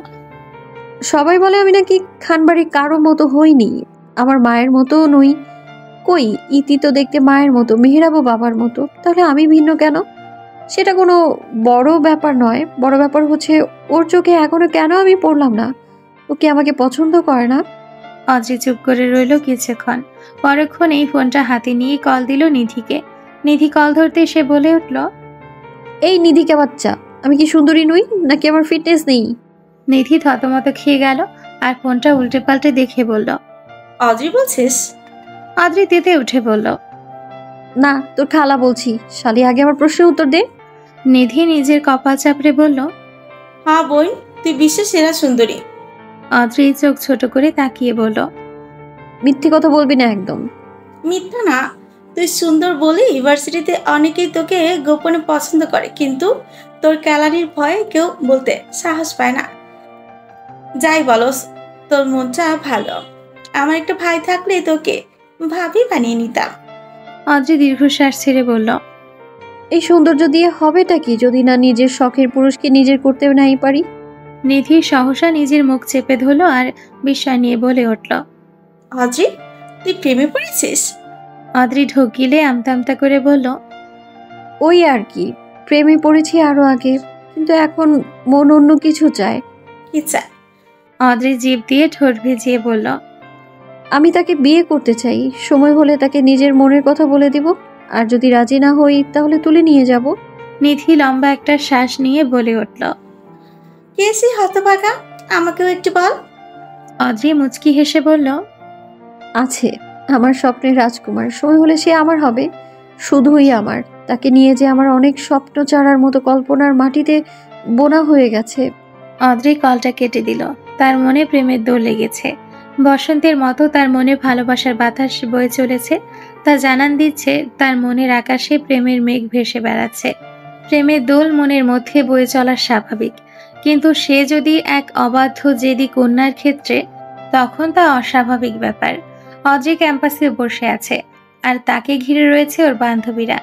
সবাই বলে আমি নাকি খানবাড়ির কারো মতো হইনি, আমার মায়ের মতোও নই। কই, ইতি তো দেখতে মায়ের মতো, মেহেরাবও বাবার মতো, তাহলে আমি ভিন্ন কেন? সেটা কোনো বড় ব্যাপার নয়। বড় ব্যাপার হচ্ছে ওর চোখে এখনো কেন আমি পড়লাম না। ও কি আমাকে পছন্দ করে না? অদ্রি চুপ করে রইল কিছুক্ষণ। পরক্ষণ এই ফোনটা হাতে নিয়ে কল দিল নিধিকে। নিধি কল ধরতে সে বলে উঠল, এই নিধিকে বাচ্চা, আমি কি সুন্দরী নই নাকি আমার ফিটনেস নেই? নিধি থতমত খেয়ে গেল আর ফোনটা উল্টে পাল্টে দেখে বলল, অদ্রি বলছিস? অদ্রি তেতে উঠে বলল, না, তোর খালা বলছি। শালি, আগে আমার প্রশ্নের উত্তর দে। নিধি নিজের কপাল চাপড়ে বলল, হ্যাঁ বোন, তুই বিশ্বের সেরা সুন্দরী। অদ্রি চোখ ছোট করে তাকিয়ে বলল, মিথ্যে কথা বলবি না একদম। মিথ্যা না, তুই সুন্দর বলে ইউনিভার্সিটিতে অনেকেই তোকে গোপনে পছন্দ করে, কিন্তু তোর ক্যালারির ভয়ে কেউ বলতে সাহস পায় না। যাই বলস, তোর মনটা ভালো। আমার একটা ভাই থাকলে তোকে ভাবি বানিয়ে নিতাম। অদ্রি দীর্ঘশ্বাস ছেড়ে বলল, এই সৌন্দর্য দিয়ে হবেটা কি যদি না নিজের শখের পুরুষকে নিজের করতে নাই পারি? নিধি সহসা নিজের মুখ চেপে ধরল আর বিস্ময় নিয়ে বলে উঠল, অদ্রি, তুই প্রেমে পড়েছিস? অদ্রি ঢোক গিলে আমতা আমতা করে বলল, ওই আর কি, প্রেমে পড়েছি আরো আগে, কিন্তু এখন মন অন্য কিছু চায়। কি চায়? অদ্রি জিভ দিয়ে ঠোঁট ভিজিয়ে বলল, আমি তাকে বিয়ে করতে চাই। সময় হলে তাকে নিজের মনের কথা বলে দিব, আর যদি রাজি না হই তাহলে তুলে নিয়ে যাব। নিধি লম্বা একটা শ্বাস নিয়ে বলে উঠল, কেসি হতভাগা, আমাকেও একটু বল। অদ্রি মুচকি হেসে বলল, আছে আমার স্বপ্নের রাজকুমার, সময় হলে সে আমার হবে, শুধুই আমার। তাকে নিয়ে যে আমার অনেক স্বপ্ন চারার মতো কল্পনার মাটিতে বোনা হয়ে গেছে। অদ্রি কলটা কেটে দিল। তার মনে প্রেমের দোল লেগেছে। বসন্তের মতো তার মনে ভালোবাসার বাতাস বয়ে চলেছে। তা জানান দিচ্ছে তার মনের আকাশে প্রেমের মেঘ ভেসে বেড়াচ্ছে। প্রেমের দোল মনের মধ্যে বয়ে চলা স্বাভাবিক, কিন্তু সে যদি এক অবাধ্য জেদি কন্যার ক্ষেত্রে, তখন তা অস্বাভাবিক ব্যাপার। অদ্রি ক্যাম্পাসে বসে আছে আর তাকে ঘিরে রয়েছে ওর বান্ধবীরা।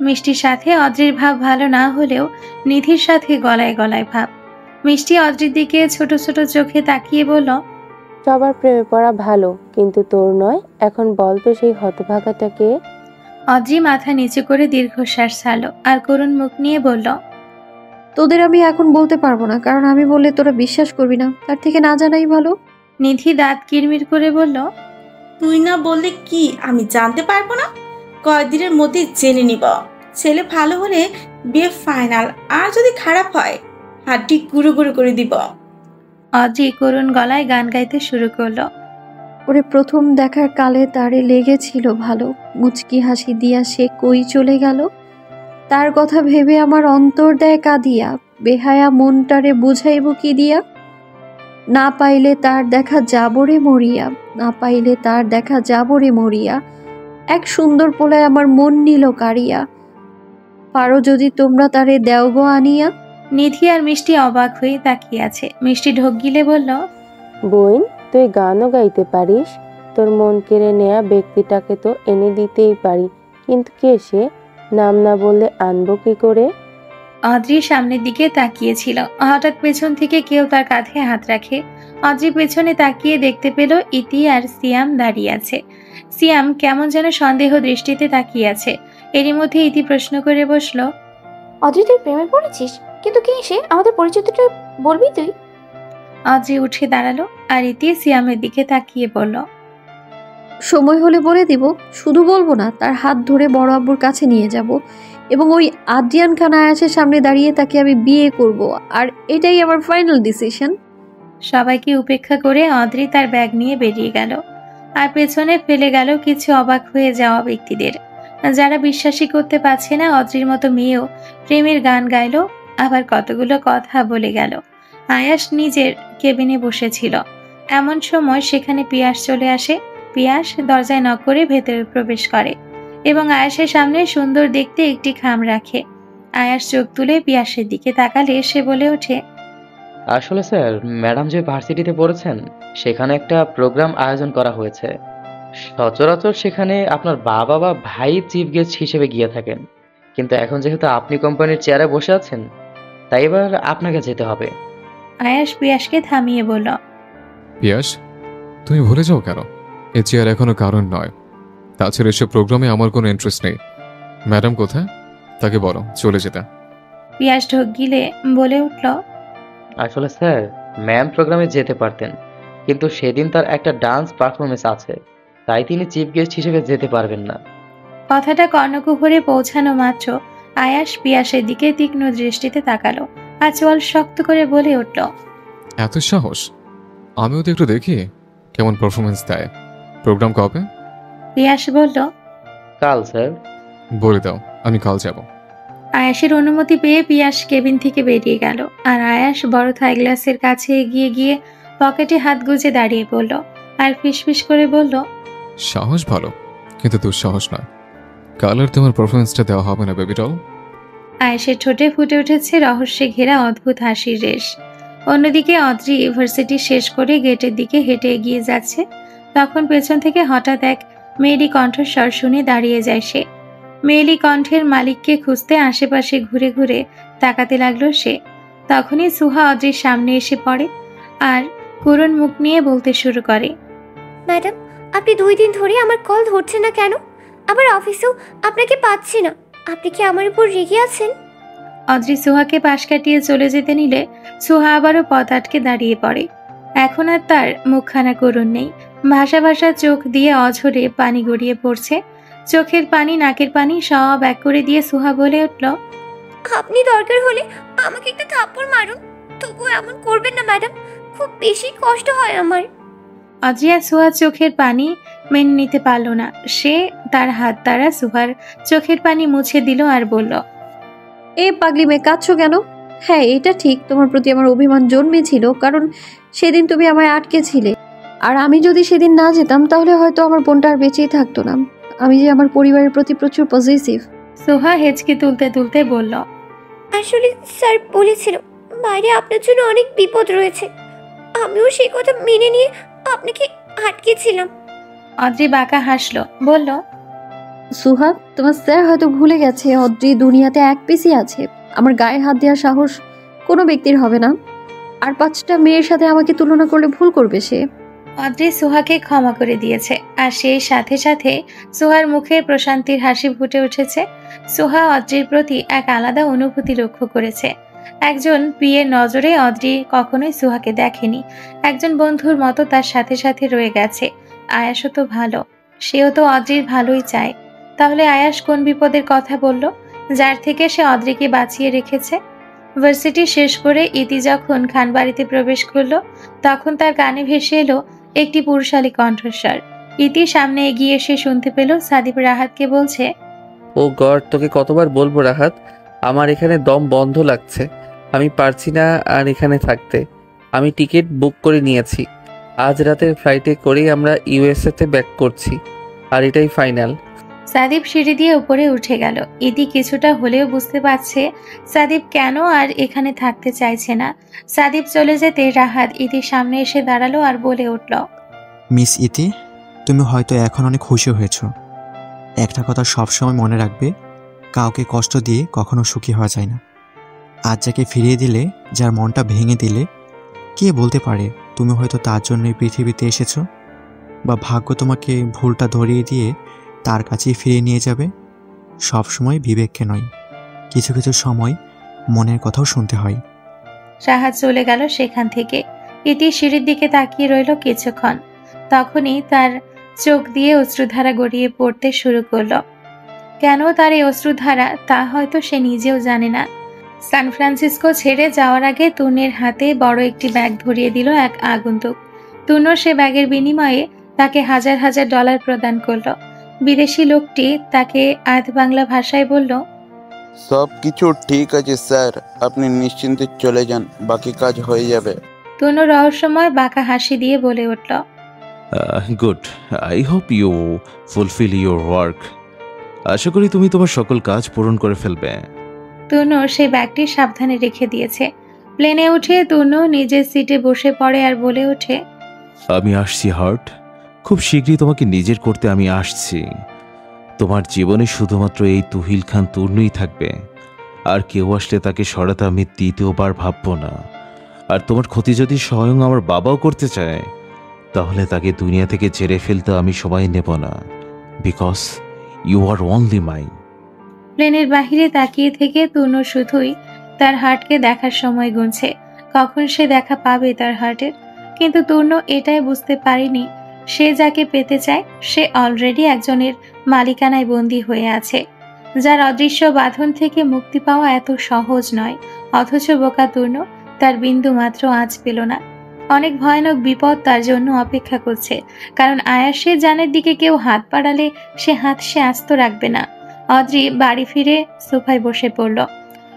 মিষ্টির সাথে অদ্রির ভাব ভালো না হলেও নিধির সাথে গলায় গলায় ভাব। মিষ্টি অদ্রির দিকে ছোট ছোট চোখে তাকিয়ে বলল, সবার প্রেমে পড়া ভালো, কিন্তু তোর নয়। এখন বল তো সেই হতভাগাটাকে। অদ্রি মাথা নিচু করে দীর্ঘশ্বাস ছাড়ল আর করুণ মুখ নিয়ে বলল, তোদের আমি এখন বলতে পারবো না, কারণ আমি বললে তোরা বিশ্বাস করবি না, তার থেকে না জানাই ভালো। নিধি দাঁত কিরমির করে বলল, তুই না বললে কি আমি জানতে পারবো না? কয়েকদিনের মধ্যে জেনে নিব। ছেলে ভালো হলে বিয়ে ফাইনাল, আর যদি খারাপ হয় হাড্ডি গুঁড়ো গুঁড়ো করে দিব। অদ্রি করুণ গলায় গান গাইতে শুরু করলো, ওরে প্রথম দেখার কালে তারে লেগেছিল ভালো, মুচকি হাসি দিয়া সে কই চলে গেল। তার কথা ভেবে আমার অন্তর দেয় কাঁদিয়া, বেহায়া মনটারে বুঝাইব কি দিয়া। না পাইলে তার দেখা যাবরে মরিয়া, না পাইলে তার দেখা যাবরে মরিয়া, এক সুন্দর পোলায় আমার মন নিল কাড়িয়া, পারো যদি তোমরা তারে দেও গো আনিয়া। নিধি আর মিষ্টি অবাক হয়ে তাকিয়ে আছে। মিষ্টি ঢোক গিলে বলল, বোন, তুই গানও গাইতে পারিস। তোর মন কেড়ে নেয়া ব্যক্তিটাকে তো এনে দিতেই পারি, কিন্তু কে সে? নাম না বললে আনবো কি করে? অদ্রি সামনের দিকে তাকিয়েছিল। হঠাৎ পেছন থেকে কেউ তার কাঁধে হাত রাখে। অদ্রি পেছনে তাকিয়ে দেখতে পেল ইতি আর সিয়াম দাঁড়িয়ে আছে। সিয়াম কেমন যেন সন্দেহ দৃষ্টিতে তাকিয়ে আছে। এরই মধ্যে ইতি প্রশ্ন করে বসল, অদ্রি, তুই প্রেমে পড়েছিস? কিন্তু কে সে? আমাদের পরিচিতটা বলবি তুই? অদ্রি উঠে দাঁড়ালো আর ইতি সিয়ামের দিকে তাকিয়ে বলল, সময় হলে বলে দিব, শুধু বলবো না, তার হাত ধরে বড় আব্বুর কাছে নিয়ে যাব এবং ওই আদ্রিয়ান খান আয়াসের সামনে দাঁড়িয়ে তাকে আমি বিয়ে করব, আর এটাই আমার ফাইনাল ডিসিশন। সবাইকে উপেক্ষা করে অদ্রি তার ব্যাগ নিয়ে বেরিয়ে গেল আর পেছনে ফেলে গেল কিছু অবাক হয়ে যাওয়া ব্যক্তিদের, যারা বিশ্বাসই করতে পারছে না অদ্রির মতো মেয়েও প্রেমের গান গাইল, আবার কতগুলো কথা বলে গেল। আয়াস নিজের কেবিনে বসেছিল। এমন সময় সেখানে পিয়াস চলে আসে। পিয়াস দরজায় নক করে ভেতরে প্রবেশ করে এবং আয়াসের সামনে সুন্দর দেখতে একটি খাম রাখে। আয়াস চোখ তুলে পিয়াসের দিকে তাকালে সে বলে ওঠে, আসলে স্যার, ম্যাডাম যে ভার্সিটিতে পড়েছেন সেখানে একটা প্রোগ্রাম আয়োজন করা হয়েছে। সচরাচর সেখানে আপনার বাবা বা ভাই চিফ গেস্ট হিসেবে গিয়ে থাকেন, কিন্তু এখন যেহেতু আপনি কোম্পানির চেয়ারে বসে আছেন, তাই এবার আপনাকে যেতে হবে। আয়াস পিয়াসকে থামিয়ে বলল, পিয়াস, তুমি ভুলে যাও কেন? এ চেয়ার এখনো কারণ নয়। তাছাড়া এসব প্রোগ্রামে আমার কোনো ইন্টারেস্ট নেই। ম্যাডাম কোথায়? তাকে বলো চলে যেতে। পিয়াস ঢোক গিলে বলে উঠল, আসলে স্যার, ম্যাম প্রোগ্রামে যেতে পারতেন, কিন্তু সেদিন তার একটা ডান্স পারফরমেন্স আছে, তাই তিনি চিফ গেস্ট হিসেবে যেতে পারবেন না। কথাটা কর্ণকুহরে পৌঁছানো মাত্র আয়াস পিয়াসের দিকে তীক্ষ্ণ দৃষ্টিতে তাকালো আর চোয়াল শক্ত করে বলে উঠল, এত সাহস! আমিও তো একটু দেখি কেমন পারফরমেন্স দেয়। প্রোগ্রাম কবে? পিয়াস বলল, কাল স্যার। বলে দাও, আমি কাল যাব। আয়াসের অনুমতি পেয়ে পিয়াস কেবিন থেকে বেরিয়ে গেল আর আয়াস বড় থাই গ্লাসের কাছে এগিয়ে গিয়ে পকেটে হাত গুজে দাঁড়িয়ে পড়ল আর ফিসফিস করে বলল, সাহস ভালো, কিন্তু দুঃসাহস নয়। কাল আর তোমার পারফরমেন্সটা দেওয়া হবে না বেবি ডল। আয়েশের ঠোঁটে ফুটে উঠেছে রহস্যে ঘেরা অদ্ভুত হাসির রেশ। অন্যদিকে অদ্রি ইউনিভার্সিটি শেষ করে গেটের দিকে হেঁটে এগিয়ে যাচ্ছে। তখন পেছন থেকে হঠাৎ এক মেয়েলি কণ্ঠস্বর শুনে দাঁড়িয়ে যায় সে। মেয়েলি কণ্ঠের মালিককে খুঁজতে আশেপাশে ঘুরে ঘুরে তাকাতে লাগলো সে। তখনই সুহা অদ্রির সামনে এসে পড়ে আর করুণ মুখ নিয়ে বলতে শুরু করে, ম্যাডাম, আপনি 2 দিন ধরে আমার কল ধরছেন না কেন? আবার অফিসেও আপনাকে পাচ্ছি না। আপনি কি আমার উপর রেগে আছেন? অদ্রি সুহাকে পাশ কাটিয়ে চলে যেতে নিলে সুহা আবারও পথ আটকে দাঁড়িয়ে পড়ে। এখন আর তার মুখখানা করুণ নেই, ভাসা ভাসা চোখ দিয়ে অঝরে পানি গড়িয়ে পড়ছে। চোখের পানি, নাকের পানি সব এক করে দিয়ে সুহা বলে উঠল, আপনি দরকার হলে আমাকে একটা থাপ্পড় মারুন, তবুও এমন করবেন না ম্যাডাম, খুব বেশি কষ্ট হয় আমার। অদ্রি আর সুহার চোখের পানি মেনে নিতে পারল না। সে তার হাত দ্বারা সুহার চোখের পানি মুছে দিল আর বলল, এ পাগলি মেয়ে, কাঁদছো কেন? হ্যাঁ, এটা ঠিক, তোমার প্রতি আমার অভিমান জন্মেছিল, কারণ সেদিন তুমি আমায় আটকেছিলে, আর আমি যদি সেদিন না যেতাম তাহলে হয়তো আমার বোনটা আর বেঁচেই থাকতো না। আমি যে আমার পরিবারের প্রতি প্রচুর পজিটিভ। সুহা হেঁচকে তুলতে তুলতে বলল, আসলে স্যার বলেছিল বাইরে আপনার জন্য অনেক বিপদ রয়েছে, আমিও সেই কথা মেনে নিয়ে আপনাকে আটকেছিলাম। অদ্রি বাঁকা হাসলো, বলল, সুহা, তোমার স্যার হয়তো ভুলে গেছে অদ্রি দুনিয়াতে এক পিসই আছে। আমার গায়ে হাত দেওয়ার সাহস কোনো ব্যক্তির হবে না, আর 5টা মেয়ের সাথে আমাকে তুলনা করলে ভুল করবে সে। অদ্রি সুহাকে ক্ষমা করে দিয়েছে আর সেই সাথে সাথে সুহার মুখে প্রশান্তির হাসি ফুটে উঠেছে। সুহা অদ্রির প্রতি এক আলাদা অনুভূতি লক্ষ্য করেছে। একজন প্রিয়ের নজরে অদ্রি কখনোই সুহাকে দেখেনি। একজন বন্ধুর মতো তার সাথে সাথে রয়ে গেছে। আয়াসও তো ভালো, সেও তো অদ্রির ভালোই চায়। তাহলে আয়াস কোন বিপদের কথা বলল যার থেকে সে অদ্রিকে বাঁচিয়ে রেখেছে? ভার্সিটি শেষ করে ইতি যখন খানবাড়িতে প্রবেশ করলো তখন তার কানে ভেসে এলো একটি পুরুষালী কণ্ঠস্বর। ইতি সামনে এগিয়ে এসে শুনতে পেল সাদিপ রাহাতকে বলছে, ও গড, তোকে কতবার বলবো রাহাত, আমার এখানে দম বন্ধ লাগছে, আমি পারছি না আর এখানে থাকতে। আমি টিকিট বুক করে নিয়েছি। আজ রাতের ফ্লাইটে করেই আমরা ইউএসএতে ব্যাক করছি, আর এটাই ফাইনাল। সাদীপ সিঁড়ি দিয়ে উপরে উঠে গেল। ইতি কিছুটা হলেও বুঝতে পারছে সাদীপ কেন আর এখানে থাকতে চাইছে না। সাদীপ চলে যেতে রাহাত ইতির সামনে এসে দাঁড়ালো আর বলে উঠল, মিস ইতি, তুমি হয়তো এখন অনেক খুশি হয়েছ। একটা কথা সবসময় মনে রাখবে, কাউকে কষ্ট দিয়ে কখনো সুখী হওয়া যায় না। আজ যাকে ফিরিয়ে দিলে, যার মনটা ভেঙে দিলে, কে বলতে পারে তুমি হয়তো তার জন্যই পৃথিবীতে এসেছো, বা ভাগ্য তোমাকে ভুলটা ধরিয়ে দিয়ে তার কাছেই ফিরিয়ে নিয়ে যাবে। সবসময় বিবেককে নয়, কিছু কিছু সময় মনের কথাও শুনতে হয়। রাহাত চলে গেল সেখান থেকে। ইতি সিঁড়ির দিকে তাকিয়ে রইল কিছুক্ষণ। তখনই তার চোখ দিয়ে অশ্রুধারা গড়িয়ে পড়তে শুরু করলো। কেন তার এই অশ্রুধারা তা হয়তো সে নিজেও জানে না। সান ফ্রান্সিসকো ছেড়ে যাওয়ার আগে তনুর হাতে বড় একটি ব্যাগ ধরিয়ে দিল এক আগন্তুক। তনু সে ব্যাগের বিনিময়ে তাকে হাজার হাজার ডলার প্রদান করলো। বিদেশি লোকটি তাকে আধ বাংলা ভাষায় বলল, সব কিছু ঠিক আছে স্যার, আপনি নিশ্চিন্তে চলে যান, বাকি কাজ হয়ে যাবে। তনু রহস্যময় বাঁকা হাসি দিয়ে বলে উঠল, good, I hope you fulfil your work. আশা করি তুমি তোমার সকল কাজ পূরণ করে ফেলবে। তনু সেই ব্যাগটি সাবধানে রেখে দিয়েছে। প্লেনে উঠে তনু নিজের সিটে বসে পড়ে আর বলে ওঠে, আমি আসছি হার্ট, খুব শীঘ্রই তোমাকে নিজের করতে আমি আসছি। তোমার জীবনে শুধুমাত্র এই তুহিল খান তনুই থাকবে, আর কেউ আসলে তাকে সরাতে আমি দ্বিতীয়বার ভাববো না। আর তোমার ক্ষতি যদি স্বয়ং আমার বাবাও করতে চায়, তাহলে তাকে দুনিয়া থেকে ঝেড়ে ফেলতে আমি সময় নেব না, because you are only my. প্লেনের বাহিরে তাকিয়ে থেকে তনু শুধুই তার হার্টকে দেখার সময় গুনছে, কখন সে দেখা পাবে তার হার্টের। কিন্তু তনু এটাই বুঝতে পারেনি, সে যাকে পেতে চায় সে অলরেডি একজনের মালিকানায় বন্দী হয়ে আছে, যার অদৃশ্য বাঁধন থেকে মুক্তি পাওয়া এত সহজ নয়। অথচ বোকা তনু তার বিন্দু মাত্র আঁচ পেল না। অনেক ভয়ানক বিপদ তার জন্য অপেক্ষা করছে, কারণ আয়াসের জানের দিকে কেউ হাত বাড়ালে সে হাত সে আস্ত রাখবে না। অদ্রি বাড়ি ফিরে সোফায় বসে পড়ল।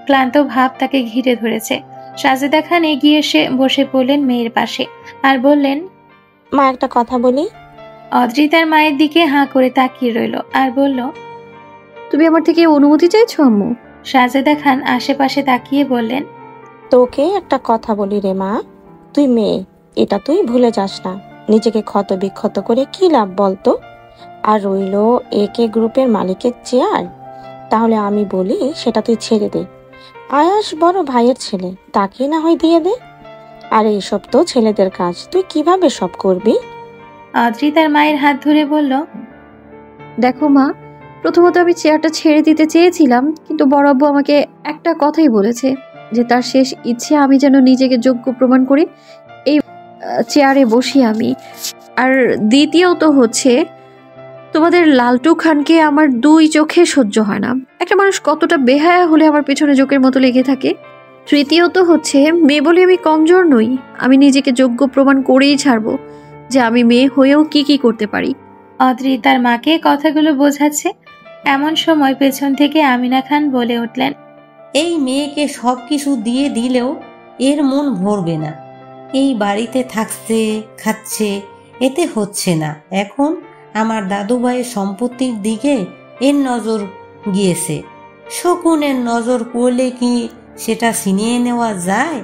ক্লান্ত ভাব তাকে ঘিরে ধরেছে। সাজেদা খান এগিয়ে এসে বসে পড়লেন মেয়ের পাশে আর বললেন, মা একটা কথা বলি। অদ্রি তার মায়ের দিকে হাঁ করে তাকিয়ে রইল আর বলল, তুমি আমার থেকে অনুমতি চাইছো আম্মু? সাজেদা খান আশেপাশে তাকিয়ে বললেন, তোকে একটা কথা বলি রে মা, তুই মেয়ে, এটা তুই ভুলে যাস না। নিজেকে ক্ষত বিক্ষত করে কি লাভ বলতো? আর রইল একে গ্রুপের মালিকের চেয়ার, তাহলে আমি বলি সেটা তুই ছেড়ে দে। আয়াস বড় ভাইয়ের ছেলে, তাকে না হয় দিয়ে দে। আর এইসব তো ছেলেদের কাজ, তুই কিভাবে সব করবি? অদ্রি তার মায়ের হাত ধরে বলল, দেখো মা, প্রথমত আমি চেয়ারটা ছেড়ে দিতে চেয়েছিলাম, কিন্তু বড় আব্বু আমাকে একটা কথাই বলেছে, যে তার শেষ ইচ্ছে আমি যেন নিজেকে যোগ্য প্রমাণ করি এই চেয়ারে বসি আমি। আর দ্বিতীয়ত হচ্ছে, তোমাদের লালটু খানকে আমার দুই চোখে সহ্য হয় না। একটা মানুষ কতটা বেহায়া হলে আমার পেছনে জোকের মতো লেগে থাকে। তৃতীয়ত হচ্ছে, মেয়ে বলে আমি কমজোর নই, আমি নিজেকে যোগ্য প্রমাণ করেই ছাড়বো যে আমি মেয়ে হয়েও কি কি করতে পারি। অদ্রি তার মাকে কথাগুলো বোঝাচ্ছে। এমন সময় পেছন থেকে আমিনা খান বলে উঠলেন, এই মেয়েকে সব কিছু দিয়ে দিলেও এর মন ভরবে না। এই বাড়িতে থাকছে, খাচ্ছে, এতে হচ্ছে না। এখন আমার দাদু ভাইয়ের সম্পত্তির দিকে এর নজর গিয়েছে। শকুনের নজর পড়লে কি সেটা ছিনিয়ে নেওয়া যায়?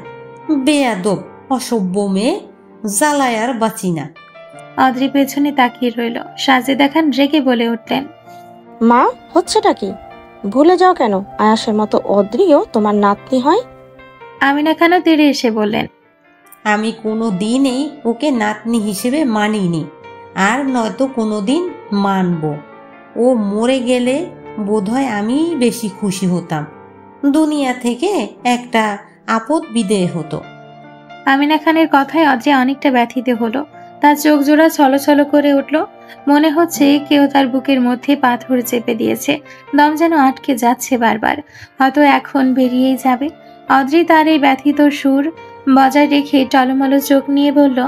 বেয়াদব অসভ্য মেয়ে, জ্বালায় আর বাঁচি না। অদ্রি পেছনে তাকিয়ে রইল। সাজেদা খান রেগে বলে উঠলেন, মা, হচ্ছেটা কি? ভুলে যাও কেন আয়াসের মতো অদ্রিও তোমার নাতনি হয়? আমিনা খানও তেড়ে এসে বললেন, আমি কোনো দিনই ওকে নাতনি হিসেবে মানিনি, আর নয়তো কোনো দিন মানব। ও মরে গেলে বোধহয় আমি বেশি খুশি হতাম। দুনিয়া থেকে একটা আপদ বিদেয় হতো। আমিনা খানের কথায় অদ্রি অনেকটা ব্যথিত হলো। তার চোখ জোড়া ছলছল করে উঠল। মনে হচ্ছে কেউ তার বুকের মধ্যে পাথর চেপে দিয়েছে। দম যেন আটকে যাচ্ছে বারবার, হয়তো এখন বেরিয়েই যাবে। অদ্রি তার এই ব্যথিত সুর বজায় রেখে টলমলো চোখ নিয়ে বলল,